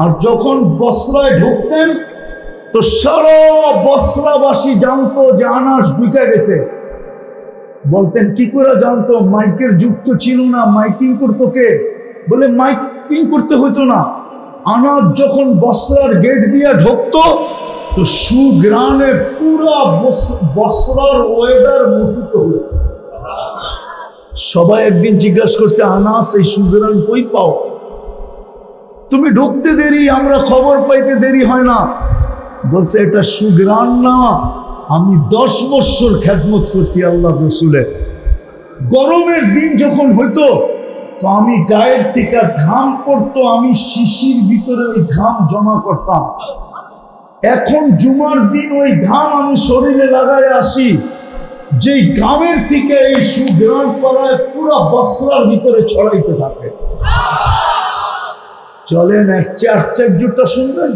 আর যখন বসরায় ঢুকতেন তো সারা বসরাবাসী জানতো যে আনাস ঢুকে গেছে। বলতেন কি করে জানতো? মাইকের যুগ তো ছিল না, মাইকিং করতো কে? বলে মাইকিং করতে হতো না। আনাস যখন বসরার গেট দিয়ে ঢুকতো তো সুঘ্রাণে পুরা বসরার ওয়েদার মোহিত হতো। সবাই একদিন জিজ্ঞাসা করছে আনাস এই সুঘ্রাণ কই পাও? তুমি ঢুকতে দেরি, আমরা খবর পাইতে দেরি হয় না। বলছে এটা সুঘ্রাণ না, আমি 10 বছর খেদমত করছি আল্লাহ রসুলের। গরমের দিন যখন হইতো তো আমি গায়ের থেকে ঘাম পড়তো, আমি শিশির ভিতরে ওই ঘাম জমা করতাম। এখন জুমার দিন ওই ঘাম আমি শরীরে লাগায় আসি, যেই ঘামের থেকে এই সুঘ্রাণ পড়ায় পুরো বসরার ভিতরে ছড়াইতে থাকে। চলেন এক আশ্চর্যটা শুনবেন।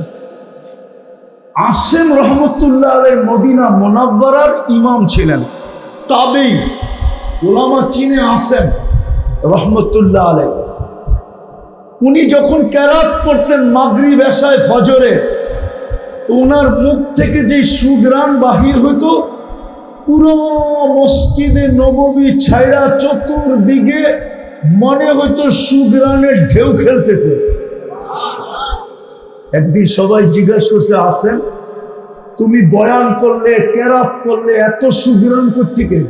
আসেম রহমতুল্লাহ আলাইহি মদিনা মুনাওয়ারার ইমাম ছিলেন, তাবেঈ, উলামা চিনে আসেম রহমতুল্লাহ আলাইহি। উনি যখন কেরাত পড়তেন মাগরিব এশায় ফজরে, তো ওনার মুখ থেকে যে সুঘ্রাণ বাহির হইতো পুরো মসজিদে নববী ছাইরা চতুর্দিকে মনে হইতো সুঘ্রাণের ঢেউ খেলতেছে। একদিন সবাই জিজ্ঞাসা করছে আসেন তুমি বয়ান করলে, কেরাত করলে, এত সুঘ্রাণ কোত্থেকে?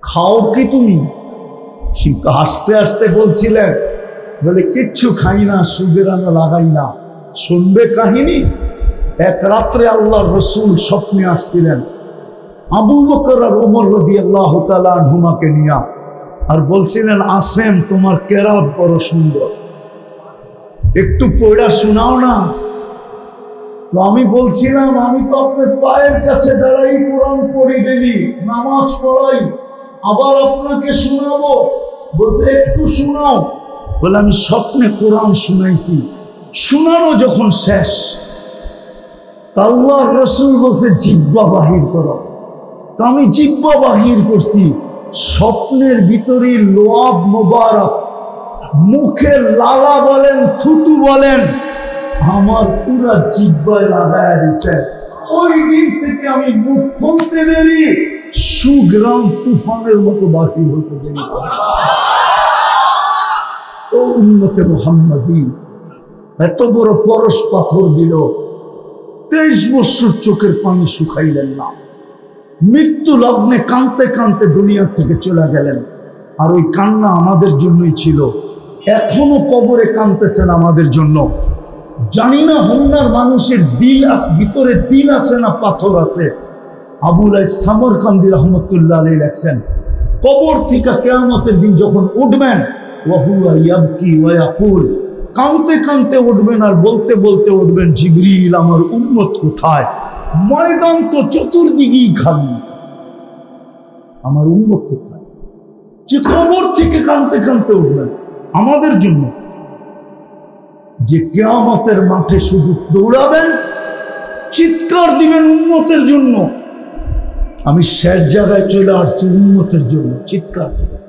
খাও কি তুমি? হাসতে হাসতে বলছিলেন, বলে কিচ্ছু খাই না, সুঘ্রাণ লাগাই না। শুনবে কাহিনী? এক রাত্রে আল্লাহর রসুল স্বপ্নে আসছিলেন আবু বকর আর ওমর রাদিয়াল্লাহু তাআলা আনহুমাকে নিয়া, আর বলছিলেন আসেন তোমার কেরাত বড় সুন্দর, একটু পড়া শোনাও না। তো আমি বলছিলাম আমি তো আপনার পায়ের কাছে দাঁড়াই কোরআন পড়ি, ডেলি নামাজ পড়াই, আবার আপনাকে শোনাবো। বলছে একটু শোনাও। বলে আমি স্বপ্নে কোরআন শুনাইছি। শোনানো যখন শেষ, আল্লাহর রাসূল বলছে জিহ্বা বাহির করো। তো আমি জিহ্বা বাহির করছি। স্বপ্নের ভিতরে লোয়াব মোবারক, মুখের লালা বলেন থুতু বলেন, আমার পুরা জিহ্বায় লাগায় দিছে। ওই দিন থেকে আমি মুখ খুলতে দেরি, সুগ্রাম তুফানের মতো বাহির হতে দেরি। ও উম্মতে মুহাম্মাদি, এত বড় পরশ পাথর দিল, 23 বছর চোখের পানি শুকাইলেন না। মৃত্যু লগ্নে কাঁদতে কাঁদতে দুনিয়া থেকে চলে গেলেন। আর ওই কান্না আমাদের জন্যই ছিল। এখনো কবরে কাঁদতেছেন আমাদের জন্য। জানি না হন্যার মানুষের দিল ভিতরে দিল আছে না পাথর আছে। আবুল সামরকান্দি রহমতুল্লাহ আলাইহি লেখছেন, কবর থেকে কিয়ামতের দিন যখন উঠবেন, ওয়াহুয়া ইয়াবকি ওয়া ইয়াকুল, কাঁদতে কাঁদতে উঠবেন আর বলতে বলতে উঠবেন, জিবরিল আমার উম্মত কোথায়? ময়দান তো চতুর্দিকেই খালি, আমার উম্মত কোথায়? যে কবর থেকে কাঁদতে কাঁদতে উঠবেন আমাদের জন্য, যে কিয়ামতের মাঠে শুধু দৌড়াবেন, চিৎকার দিবেন উম্মতের জন্য। আমি শেষ জায়গায় চলে আসছি উম্মতের জন্য চিৎকার দিবেন।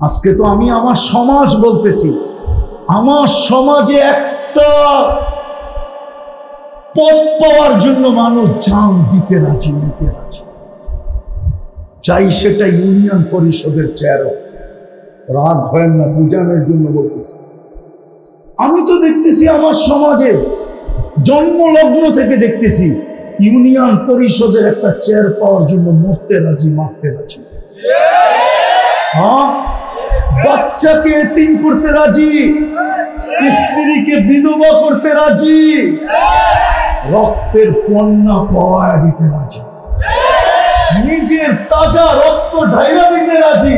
আজকে তো আমি আমার সমাজ বলতেছি, আমার সমাজে একটা পদ পাওয়ার জন্য মানুষ জান দিতে রাজি, নিতে রাজি। চাই সেটা ইউনিয়ন পরিষদের চেয়ারও। রাগ হয় না, বুঝানোর জন্য বলতেছি। আমি তো দেখতেছি আমার সমাজে জন্মলগ্ন থেকে দেখতেছি ইউনিয়ন পরিষদের একটা চেয়ার পাওয়ার জন্য মরতে রাজি, মারতে রাজি। হ্যাঁ, বাচ্চাকে এতিম করতে রাজি, স্ত্রীকে বিধবা করতে রাজি, রক্তের পণ্যা পাওয়া দিতে রাজি, নিজের তাজা রক্ত ঢাইলা দিতে রাজি।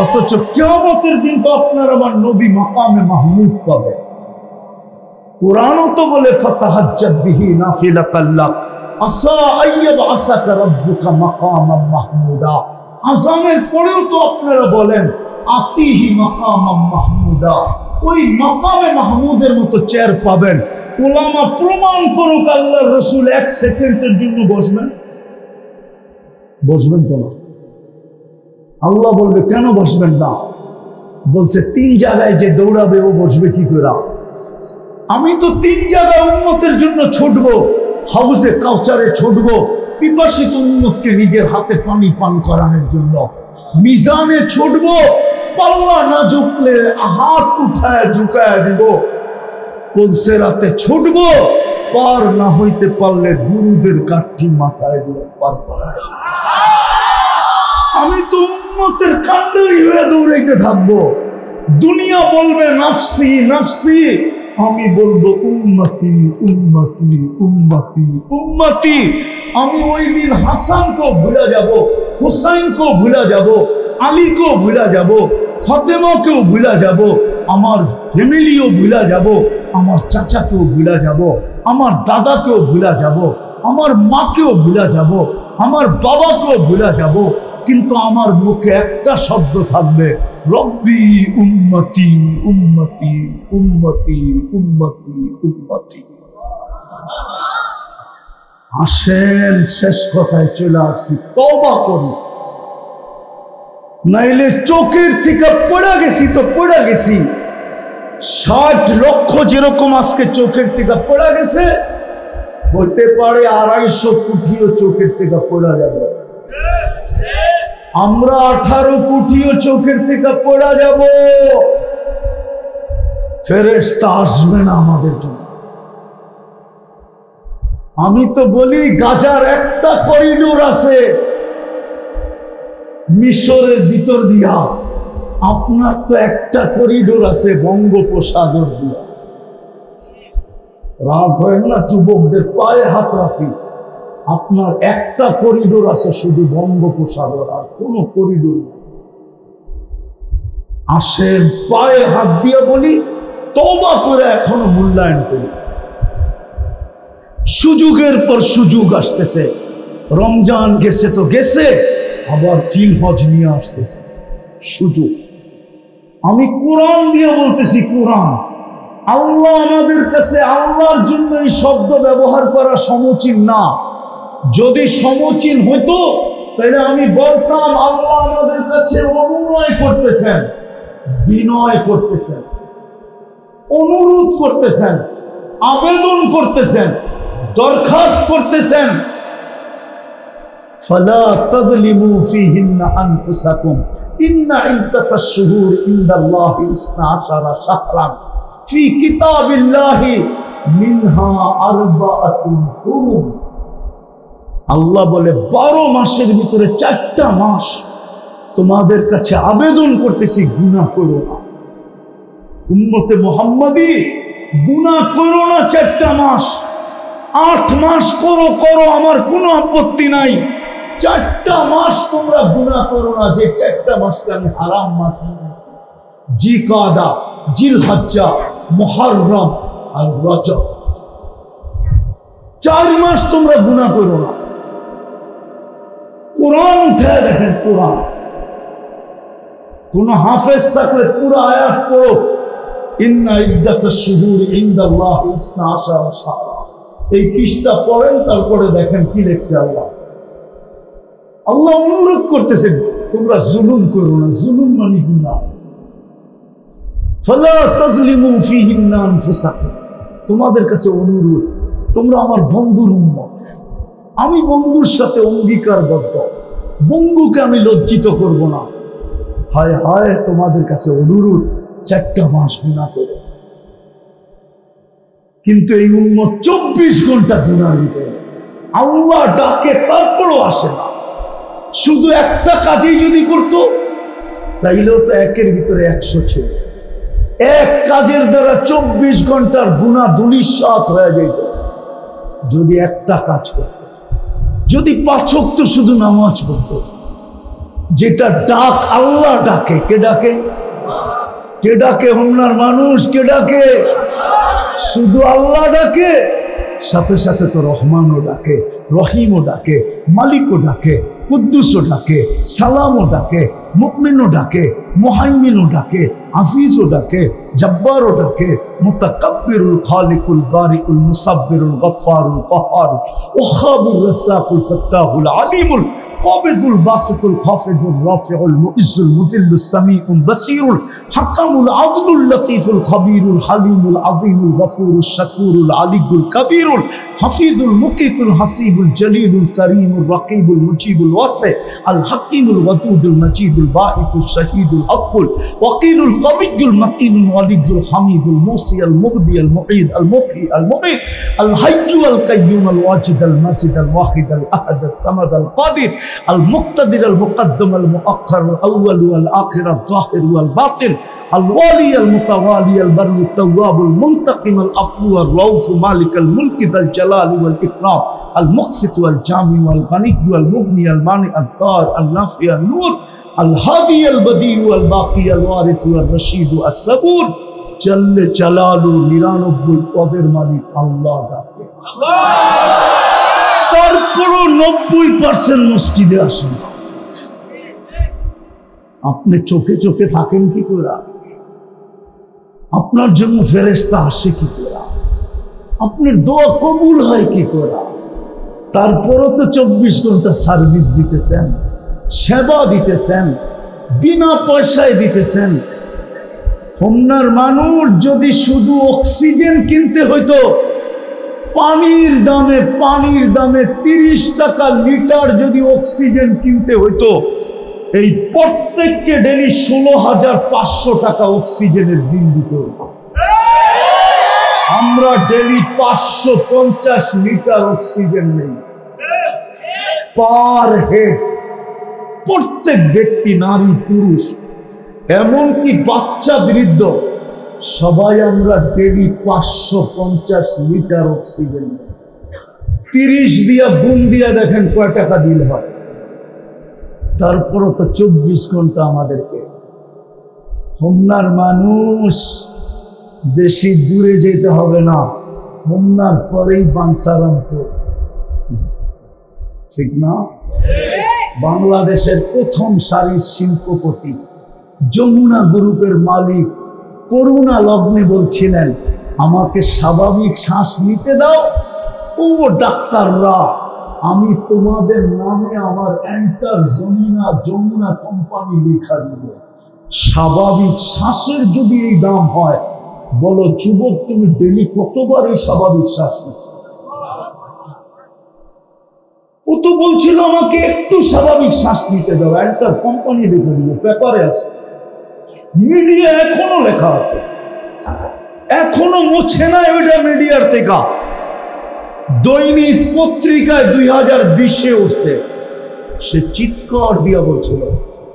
অথচ কিয়ামতের দিন তো আপনার আমার নবী মাকামে মাহমুদ পাবে। কুরআনও তো বলে ফাতাহাজ্জাদ বিহি নাফিলাতাল লাক আসা আইয়াবআসাকা রাব্বুকা মাকামান মাহমুদা। আযানের পরেও তো আপনারা বলেন আতিহি মাকামান মাহমুদা, ওই মাকামে মাহমুদের মতো চেয়ার পাবেন। উলামা প্রমাণ করুক আল্লাহর রাসূল 1 সেকেন্ডের জন্য বসবেন? বসবেন কেন? আল্লাহ বলবে কেন বসবেন না? বলছে 3 জায়গায় যে দৌড়াবে ও বসবে কি করে? আমি তো 3 জায়গায় উম্মতের জন্য ছুটবো। হাউজে কাউসারে ছুটবো পিপাসিত উম্মতকে নিজের হাতে পানি পান করানোর জন্য। মিজানে ছুটবো, পাল্লা না ঝুঁকলে হাত উঠায় ঝুঁকায় দিব। পুলসেরাতে ছুটবো, পার না হইতে পারলে দুরুদের কাঠি মাথায় দিয়ে পার করায়। আমি তো উম্মতের কাণ্ডারি হয়ে দৌড়াইতে থাকবো। দুনিয়া বলবে নাফসি নাফসি, আমি বলবো উম্মতি উম্মতি উম্মতি উম্মতি। আমি ওই দিন হাসানকেও ভুলে যাব, হুসাইনকেও ভুলে যাব, আলীকেও ভুলে যাব, ফাতেমাকেও ভুলে যাব, আমার ফ্যামিলিও ভুলে যাব, আমার চাচাকেও ভুলে যাব, আমার দাদাকেও ভুলে যাব, আমার মাকেও ভুলে যাব, আমার বাবাকেও ভুলে যাব। কিন্তু আমার মুখে একটা শব্দ থাকবে, রব্বি উম্মতি উম্মতি উম্মতি উম্মতি উম্মতি। আসেন শেষ কথায় চলে আসছি, তওবা করি, নাইলে চোখের থেকে পড়ে গেছি তো পড়ে গেছি। 60 লক্ষ যেরকম আজকে চোখের থেকে পড়ে গেছে, হতে পারে 250 কোটিও চোখের থেকে পড়ে যাবে। আমরা 18 কোটিও চোখের থেকে পড়ে যাব। ফেরেশতা আসবে না আমাদের জন্য। আমি তো বলি গাজার একটা করিডোর আছে মিশরের ভিতর দিয়া, আপনার তো একটা করিডোর আছে বঙ্গোপসাগর দিয়া। রাগ হয় না যুবকদের পায়ে হাত রাখি, আপনার একটা করিডোর আছে শুধু বঙ্গোপসাগর, আর কোন করিডোর নেই। আসেন পায়ে হাত দিয়ে বলি, তওবা করে এখনো মূল্যায়ন করি। সুযোগের পর সুযোগ আসতেছে। রমজান গেছে তো গেছে, আবার জিলহজ নিয়ে আসতেছে সুযোগ। আমি কোরআন দিয়ে বলতেছি, কোরআন আল্লাহ আমাদের কাছে, আল্লাহর জন্য এই শব্দ ব্যবহার করা সমীচীন না। যদি সমীচীন হতো তাহলে আমি বলতাম আল্লাহ আমাদের কাছে অনুনয় করতেছেন, বিনয় করতেছেন, অনুরোধ করতেছেন, আবেদন করতেছেন, দরখাস্ত করতেছেন। ফালা তাযলিমু ফীহিন্না আনফুসাকুম ইন্না ইদ্দাতাশ শুহুর ইনদাল্লাহি 12 শাহরান ফি কিতাবিল্লাহি মিনহা আরবাআতুন হুরুম। আল্লাহ বলে 12 মাসের ভিতরে 4টা মাস তোমাদের কাছে আবেদন করতেছি, গুনাহ করো না। উম্মতে মুহাম্মাদি, গুনাহ করো না 4টা মাস। 8 মাস করো, আমার কোনো আপত্তি নাই। 4টা মাস তোমরা গুনাহ করো না, যে 4টা মাসকে আমি হারাম মাস নিয়েছি। জিকাদা, জিলহজ্জা, মুহররম আর রজব। 4 মাস তোমরা গুনাহ করো না। কোরআন উঠায় দেখেন, কোরআন। কোন হাফেজ থাকলে পুরো আয়াত পড়ো, ইন্না ইদ্দাতাশ শুহুর ইনদাল্লাহি 12 শাহরান। এই পৃষ্ঠা পড়েন, তারপরে দেখেন কি লেখছে আল্লাহ। আল্লাহ অনুরোধ করতেছেন, তোমরা জুলুম করো না। জুলুম মানে গুনাহ। ফালা তাযলিমু ফীহিন্না আনফুসাকুম। তোমাদের কাছে অনুরোধ, তোমরা আমার বন্ধুর উম্মত, আমি বন্ধুর সাথে অঙ্গীকারবদ্ধ, বন্ধুকে আমি লজ্জিত করব না। হায় হায়, তোমাদের কাছে অনুরোধ, 4টা মাস গুনাহ করো। কিন্তু এই উম্মত 24 ঘন্টা গুনার ভিতরে। আল্লাহ ডাকে, তারপরও আসে না। শুধু একটা কাজই যদি করতো তাইলেও তো 1-এর ভিতরে 100 ছিল। এক কাজের দ্বারা 24 ঘন্টার গুনাহ ধূলিসাৎ হয়ে যেত যদি একটা কাজ করত। যদি 5 ওয়াক্ত শুধু নামাজ পড়তো, যেটা ডাক, আল্লাহ ডাকে। কে ডাকে? কে ডাকে? হোমনার মানুষ কে ডাকে? শুধু আল্লাহ ডাকে, সাথে সাথে তো রহমানও ডাকে, রহিমও ডাকে, মালিকও ডাকে, কুদ্দুসও ডাকে, সালামও ডাকে, মুমিনও ডাকে, মুহাইমিনও ডাকে, আজিজও ডাকে, জব্বারও ডাকে, মুতাকাব্বিরুল খালিকুল বারিকুল মুসাব্বিরুল গফফারুল কহ্হার ওয়াহাবুর রাসাকুল ফাত্তাহুল আলিমুল কাবিদুল বাসিতুল খাফিদুর রাফিউল মুইজ্জুল মুদিল্লুস সামিউল বাসীরুল হাকামুল আদলুল লতীফুল খবীরুল হালিমুল আযীমুল গফুরুশ শাকুরুল আলিয়ুল কবীরুল হাফিজুল মুকিতুল হাসিবুল জলিলুল করিমুল রকিবুল মুজিবুল ওয়াসি আল হাকিমুল ওয়াদুদুল মজিদুল বাঈতুল শহীদুল আকবুল ওয়াকিলুল কবিয়ুল মতিনুল ওয়ালিদুল হামিদুল মুসি আল মুগদি আল মুঈদ আল মুহয়ি আল মুমীত আল হাইয়্যু আল কাইয়্যুম আল ওয়াজিদ আল মাজিদ আল ওয়াহিদ আল আহাদ আল সামাদ আল কাদির আল মুক্তাদির আল মুকদ্দম আল মুআখ্খার আল আউয়াল ওয়াল আখির আল যাহির ওয়াল বাতিন আল ওয়ালি আল মুতাওয়ালি আল বাররু তাওয়াব আল মুনতাকিম আল আফু আল রাউফ মালিক আল মুলক যাল জালাল ওয়াল ইকরাম আল মুকসিত ওয়াল জামি ওয়াল গনি ওয়াল মুগনি আল মানি আল দার আল নাফি আল নূর আল হাদি আল বদি ওয়াল বাকি আল ওয়ারিস ওয়াল রশিদ আস সাবুর জাল্লে জালালু 99 পদের মালিক আল্লাহ ডাকে। তারপরও 90% মসজিদে আসেন। আপনি চোখে চোখে থাকেন কি করে? আপনার জন্য ফেরেশতা আসে কি করে? আপনার দোয়া কবুল হয় কি করে? তারপরও তো 24 ঘন্টা সার্ভিস দিতেছেন, সেবা দিতেছেন, বিনা পয়সায় দিতেছেন। হোমনার মানুষ যদি শুধু অক্সিজেন কিনতে হইতো, পানির দামে 30 টাকা লিটার যদি অক্সিজেন কিনতে হইতো, এই প্রত্যেককে ডেলি 16,500 টাকা অক্সিজেনের বিল দিতে হতো। আমরা ডেলি 550 লিটার অক্সিজেন নেই পার হেড। প্রত্যেক ব্যক্তি, নারী পুরুষ, এমনকি বাচ্চা বৃদ্ধ, সবাই আমরা ডেলি 550 লিটার অক্সিজেন। 30 দিয়া গুণ দিয়া দেখেন কয় টাকা বিল হয়। তারপরও তো 24 ঘন্টা আমাদেরকে। হোমনার মানুষ বেশি দূরে যেতে হবে না, হোমনার পরেই বাঞ্ছারামপুর, ঠিক না? বাংলাদেশের প্রথম সারির শিল্পপতি, যমুনা গ্রুপের মালিক করুণা লগ্নে বলছিলেন, আমাকে স্বাভাবিক শ্বাস নিতে দাও। ও ডাক্তাররা, আমি তোমাদের নামে আমার এন্টার যমুনা কোম্পানি লেখা দিব। স্বাভাবিক শ্বাসের যদি এই দাম হয়, বলো যুবক, তুমি ডেলি কতবার এই স্বাভাবিক শ্বাস নিচ্ছ? ও তো বলছিল আমাকে একটু স্বাভাবিক শ্বাস নিতে দাও, এন্টার কোম্পানি লেখা দিব, পেপারে আছে, মিডিয়া এখনো লেখা আছে, এখনো মুছে না ওইটা মিডিয়ার থেকে। দৈনিক পত্রিকায় 2020-এ উঠছে, সে চিৎকার দিয়া বলছিল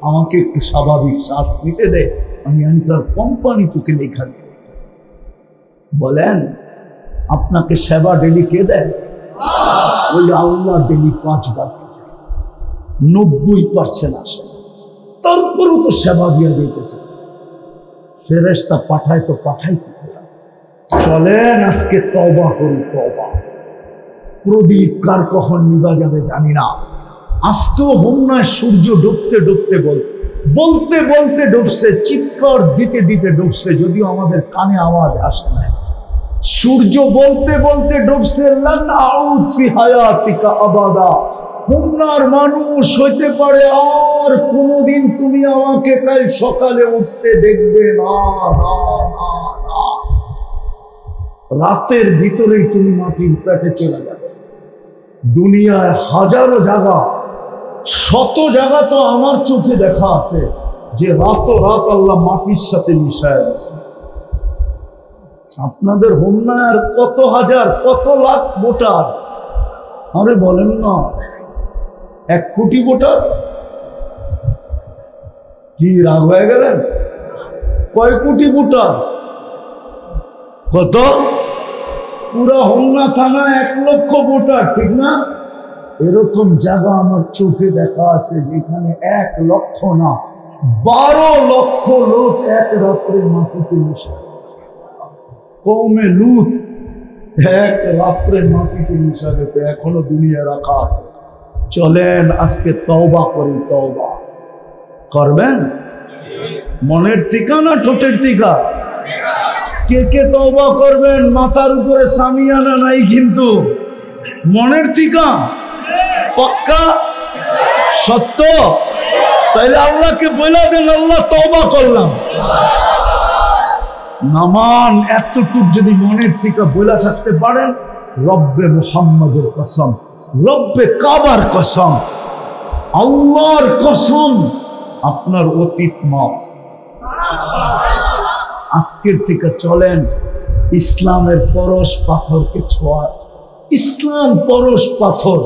আমাকে একটু স্বাভাবিক শ্বাস নিতে দে, আমি এন্টার কোম্পানি তোকে লেখা দিব। বলেন, আপনাকে সেবা ডেলি কে দেয়? ওই আল্লাহ ডেলি 5 বার, 90% আসে, তারপরও তো সেবা দিয়া দিতেছে। ফেরেশতা পাঠায় তো পাঠাই। চলেন আজকে তওবা করি, তওবা। প্রদীপ কার কখন নিভা যাবে জানি না। আজকেও হোমনায় সূর্য ডুবতে ডুবতে বলতে বলতে ডুবছে, চিৎকার দিতে দিতে ডুবছে, যদিও আমাদের কানে আওয়াজ আসে না। সূর্য বলতে বলতে ডুবছে, লান আউদ ফি হায়াতিকা আবাদা। হোমনার মানুষ হইতে পারে আর কোনদিন তুমি আমাকে কাল সকালে উঠতে দেখবে না, না, না, না। রাতের ভিতরেই তুমি মাটির পেটে চলে যাবে। দুনিয়ায় হাজারো জায়গা, শত জায়গা তো আমার চোখে দেখা আছে যে রাত আল্লাহ মাটির সাথে মিশায় আছে। আপনাদের হোমনায় আর কত হাজার কত লাখ ভোটার, আরে বলেন না 1 কোটি ভোটার? কি রাগ হয়ে গেলেন? কয় কোটি ভোটার? কত? পুরা হোমনা থানায় 1 লক্ষ ভোটার, ঠিক না? এরকম জায়গা আমার চোখে দেখা আছে যেখানে 1 লক্ষ না 12 লক্ষ লোক এক রাত্রে মাটিতে মিশে গেছে। কওমে লূত 1 রাত্রে মাটিতে মিশে গেছে, এখনো দুনিয়া রাখা আছে। চলেন আজকে তওবা করি, তওবা করবেন? মনের থেকে না ঠোঁটের থেকে? কে কে তওবা করবেন? মাথার উপরে সামিয়ানা নাই কিন্তু মনের থেকে পাক্কা সত্য? তাইলে আল্লাহকে বলে দেন, আল্লাহ তওবা করলাম। নামান এতটুক যদি মনের থেকে বলে থাকতে পারেন, রব্বে মুহাম্মাদের কসম, রব্বে কাবার কসম, আল্লাহর কসম, আপনার অতীত মাফ। আজকের থেকে চলেন ইসলামের পরশ পাথরকে ছোঁয়া। ইসলাম পরশ পাথর,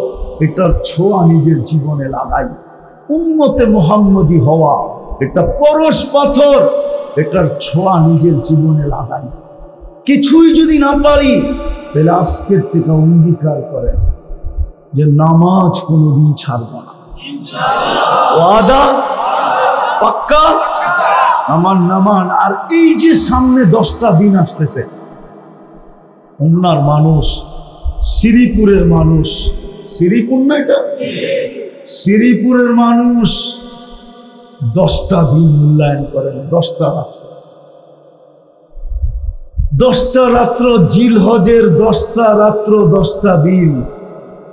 এটার ছোঁয়া নিজের জীবনে লাগাই। উম্মতে মুহাম্মদী হওয়া এটা পরশ পাথর, এটার ছোঁয়া নিজের জীবনে লাগাই। কিছুই যদি না পারি, তাহলে আজকের থেকে অঙ্গীকার করেন যে নামাজ কোনোদিন ছাড়ব না। ওয়াদা পাক্কা? নামান। আর এই যে সামনে 10টা দিন আসতেছে, হোমনার মানুষ, শ্রীপুরের মানুষ, শ্রীপুর না এটা, শ্রীপুরের মানুষ 10টা দিন মূল্যায়ন করেন। 10টা রাত্র জিলহজের 10টা রাত্র 10টা দিন।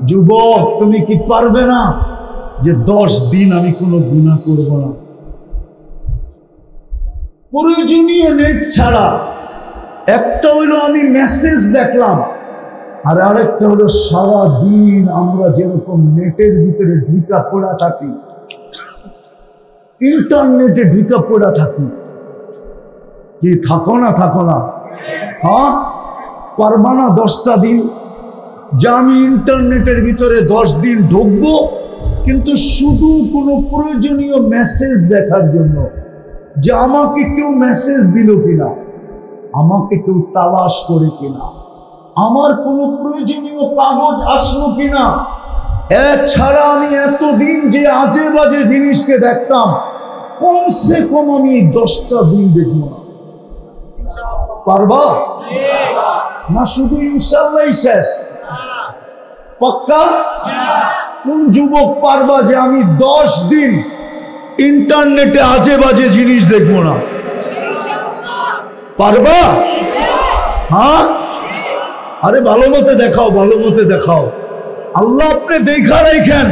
যুবক, তুমি কি পারবে না যে 10 দিন আমি কোনো গুনাহ করব না? প্রয়োজনীয় নেট ছাড়া। একটা হইলো আমি মেসেজ দেখলাম, আর আরেকটা হলো সারা দিন আমরা যেরকম নেটের ভিতরে ঢুকা পড়া থাকি, ইন্টারনেটে ঢুকা পড়া থাকি। কি থাকো না? হ্যাঁ, পারবা না 10টা দিন যে আমি ইন্টারনেটের ভিতরে 10 দিন ঢুকবো, কিন্তু শুধু কোনো প্রয়োজনীয় মেসেজ দেখার জন্য, যে আমাকে কেউ মেসেজ দিল কিনা, আমাকে কেউ তালাশ করে কিনা, আমার কোনো প্রয়োজনীয় কাগজ আসলো কিনা। এছাড়া আমি এতদিন যে আজে বাজে জিনিসকে দেখতাম, কমসে কম আমি 10টা দিন দেখব না। পারবা? না শুধু ইনশাআল্লাহ শেষ? পাক্কা? কোন যুবক পারবা যে আমি 10 দিন ইন্টারনেটে আজে বাজে জিনিস দেখবো না? পারবা? হ্যাঁ, আরে ভালো মতে দেখাও, ভালো মতে দেখাও। আল্লাহ আপনি দেখা রাখেন,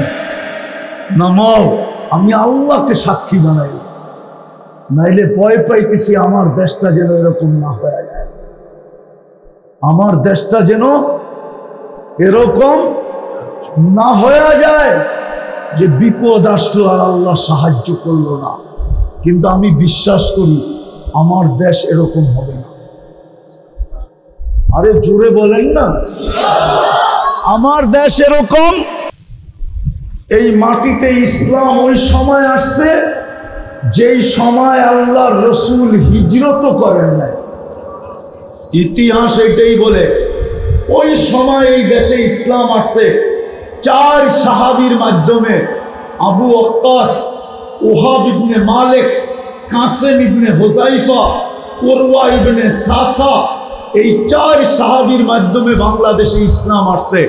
নামাও, আমি আল্লাহকে সাক্ষী বানাই। নাইলে ভয় পাইতেছি আমার দেশটা যেন এরকম না হয়ে যায়, আমার দেশটা যেন এরকম না হয়ে যায় যে বিপদ আসলো আর আল্লাহ সাহায্য করলো না। কিন্তু আমি বিশ্বাস করি আমার দেশ এরকম হবে না। আরে জোরে বলেন না, আমার দেশ এরকম। এই মাটিতে ইসলাম ওই সময় আসছে যেই সময় আল্লাহর রসুল হিজরত করেন নাই। ইতিহাস এটাই বলে ওই সময় এই দেশে ইসলাম আসছে 4 সাহাবীর মাধ্যমে। আবু ওয়াক্কাস, ওহাব ইবনে মালিক, কাসেম ইবনে হুযাইফা, উরওয়া ইবনে সাসা, এই 4 সাহাবীর মাধ্যমে বাংলাদেশে ইসলাম আসছে।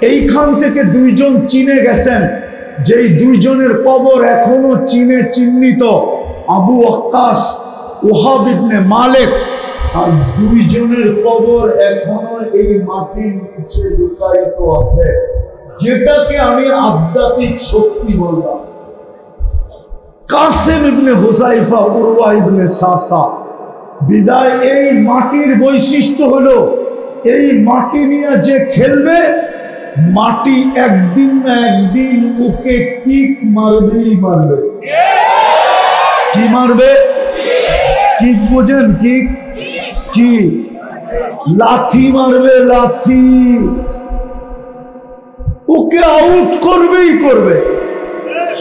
এইখান থেকে 2 জন চীনে গেছেন, যেই 2 জনের কবর এখনো চীনে চিহ্নিত। আবু ওয়াক্কাস, ওহাব ইবনে মালিক, আর 2 জনের কবর এখনো এই মাটির নিচে লুকায়িত আছে, যেটাকে আমি আধ্যাত্মিক শক্তি বললাম। কাসেম ইবনে হুযাইফা, উরওয়া ইবনে সাসা। বিদায় এই মাটির বৈশিষ্ট্য হলো এই মাটি নিয়ে যে খেলবে, মাটি একদিন না একদিন ওকে কিক মারবেই মারবে। কি মারবে? কিক বোঝেন? কিক কি? লাথি মারবে, লাথি। ওকে আউট করবেই করবে।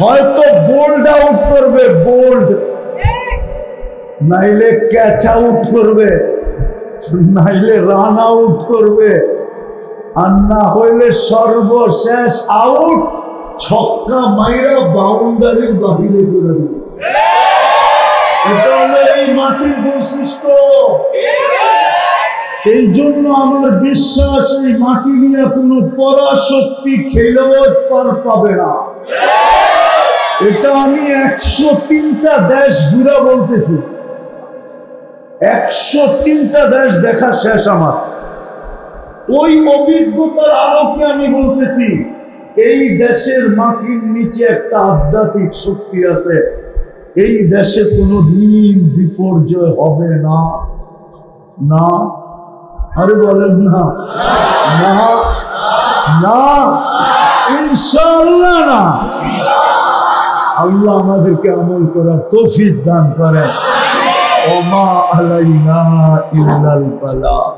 হয়তো বোল্ড আউট করবে, বোল্ড, নাইলে ক্যাচ আউট করবে, নাইলে রান আউট করবে, আর না হইলে সর্বশেষ আউট, ছক্কা মাইরা বাউন্ডারির বাহিরে করে দিবে। এটা হলো এই মাটির বৈশিষ্ট্য। এই জন্য আমার বিশ্বাস এই মাটি নিয়ে কোনো পরাশক্তি খেলেও পার পাবে না। এটা আমি 103টা দেশ ঘুরে বলতেছি, 103টা দেশ দেখা শেষ আমার। ওই অভিজ্ঞতার আলোকে আমি বলতেছি এই দেশের মাটির নিচে একটা আধ্যাত্মিক শক্তি আছে। এই দেশে কোনো দিন বিপর্যয় হবে না। না, আরে বলেন না, না, না, ইনশাআল্লাহ না। আল্লাহ আমাদেরকে আমল করার তৌফিক দান করেন। ওমা আলাইনা ইল্লাল বালাগ।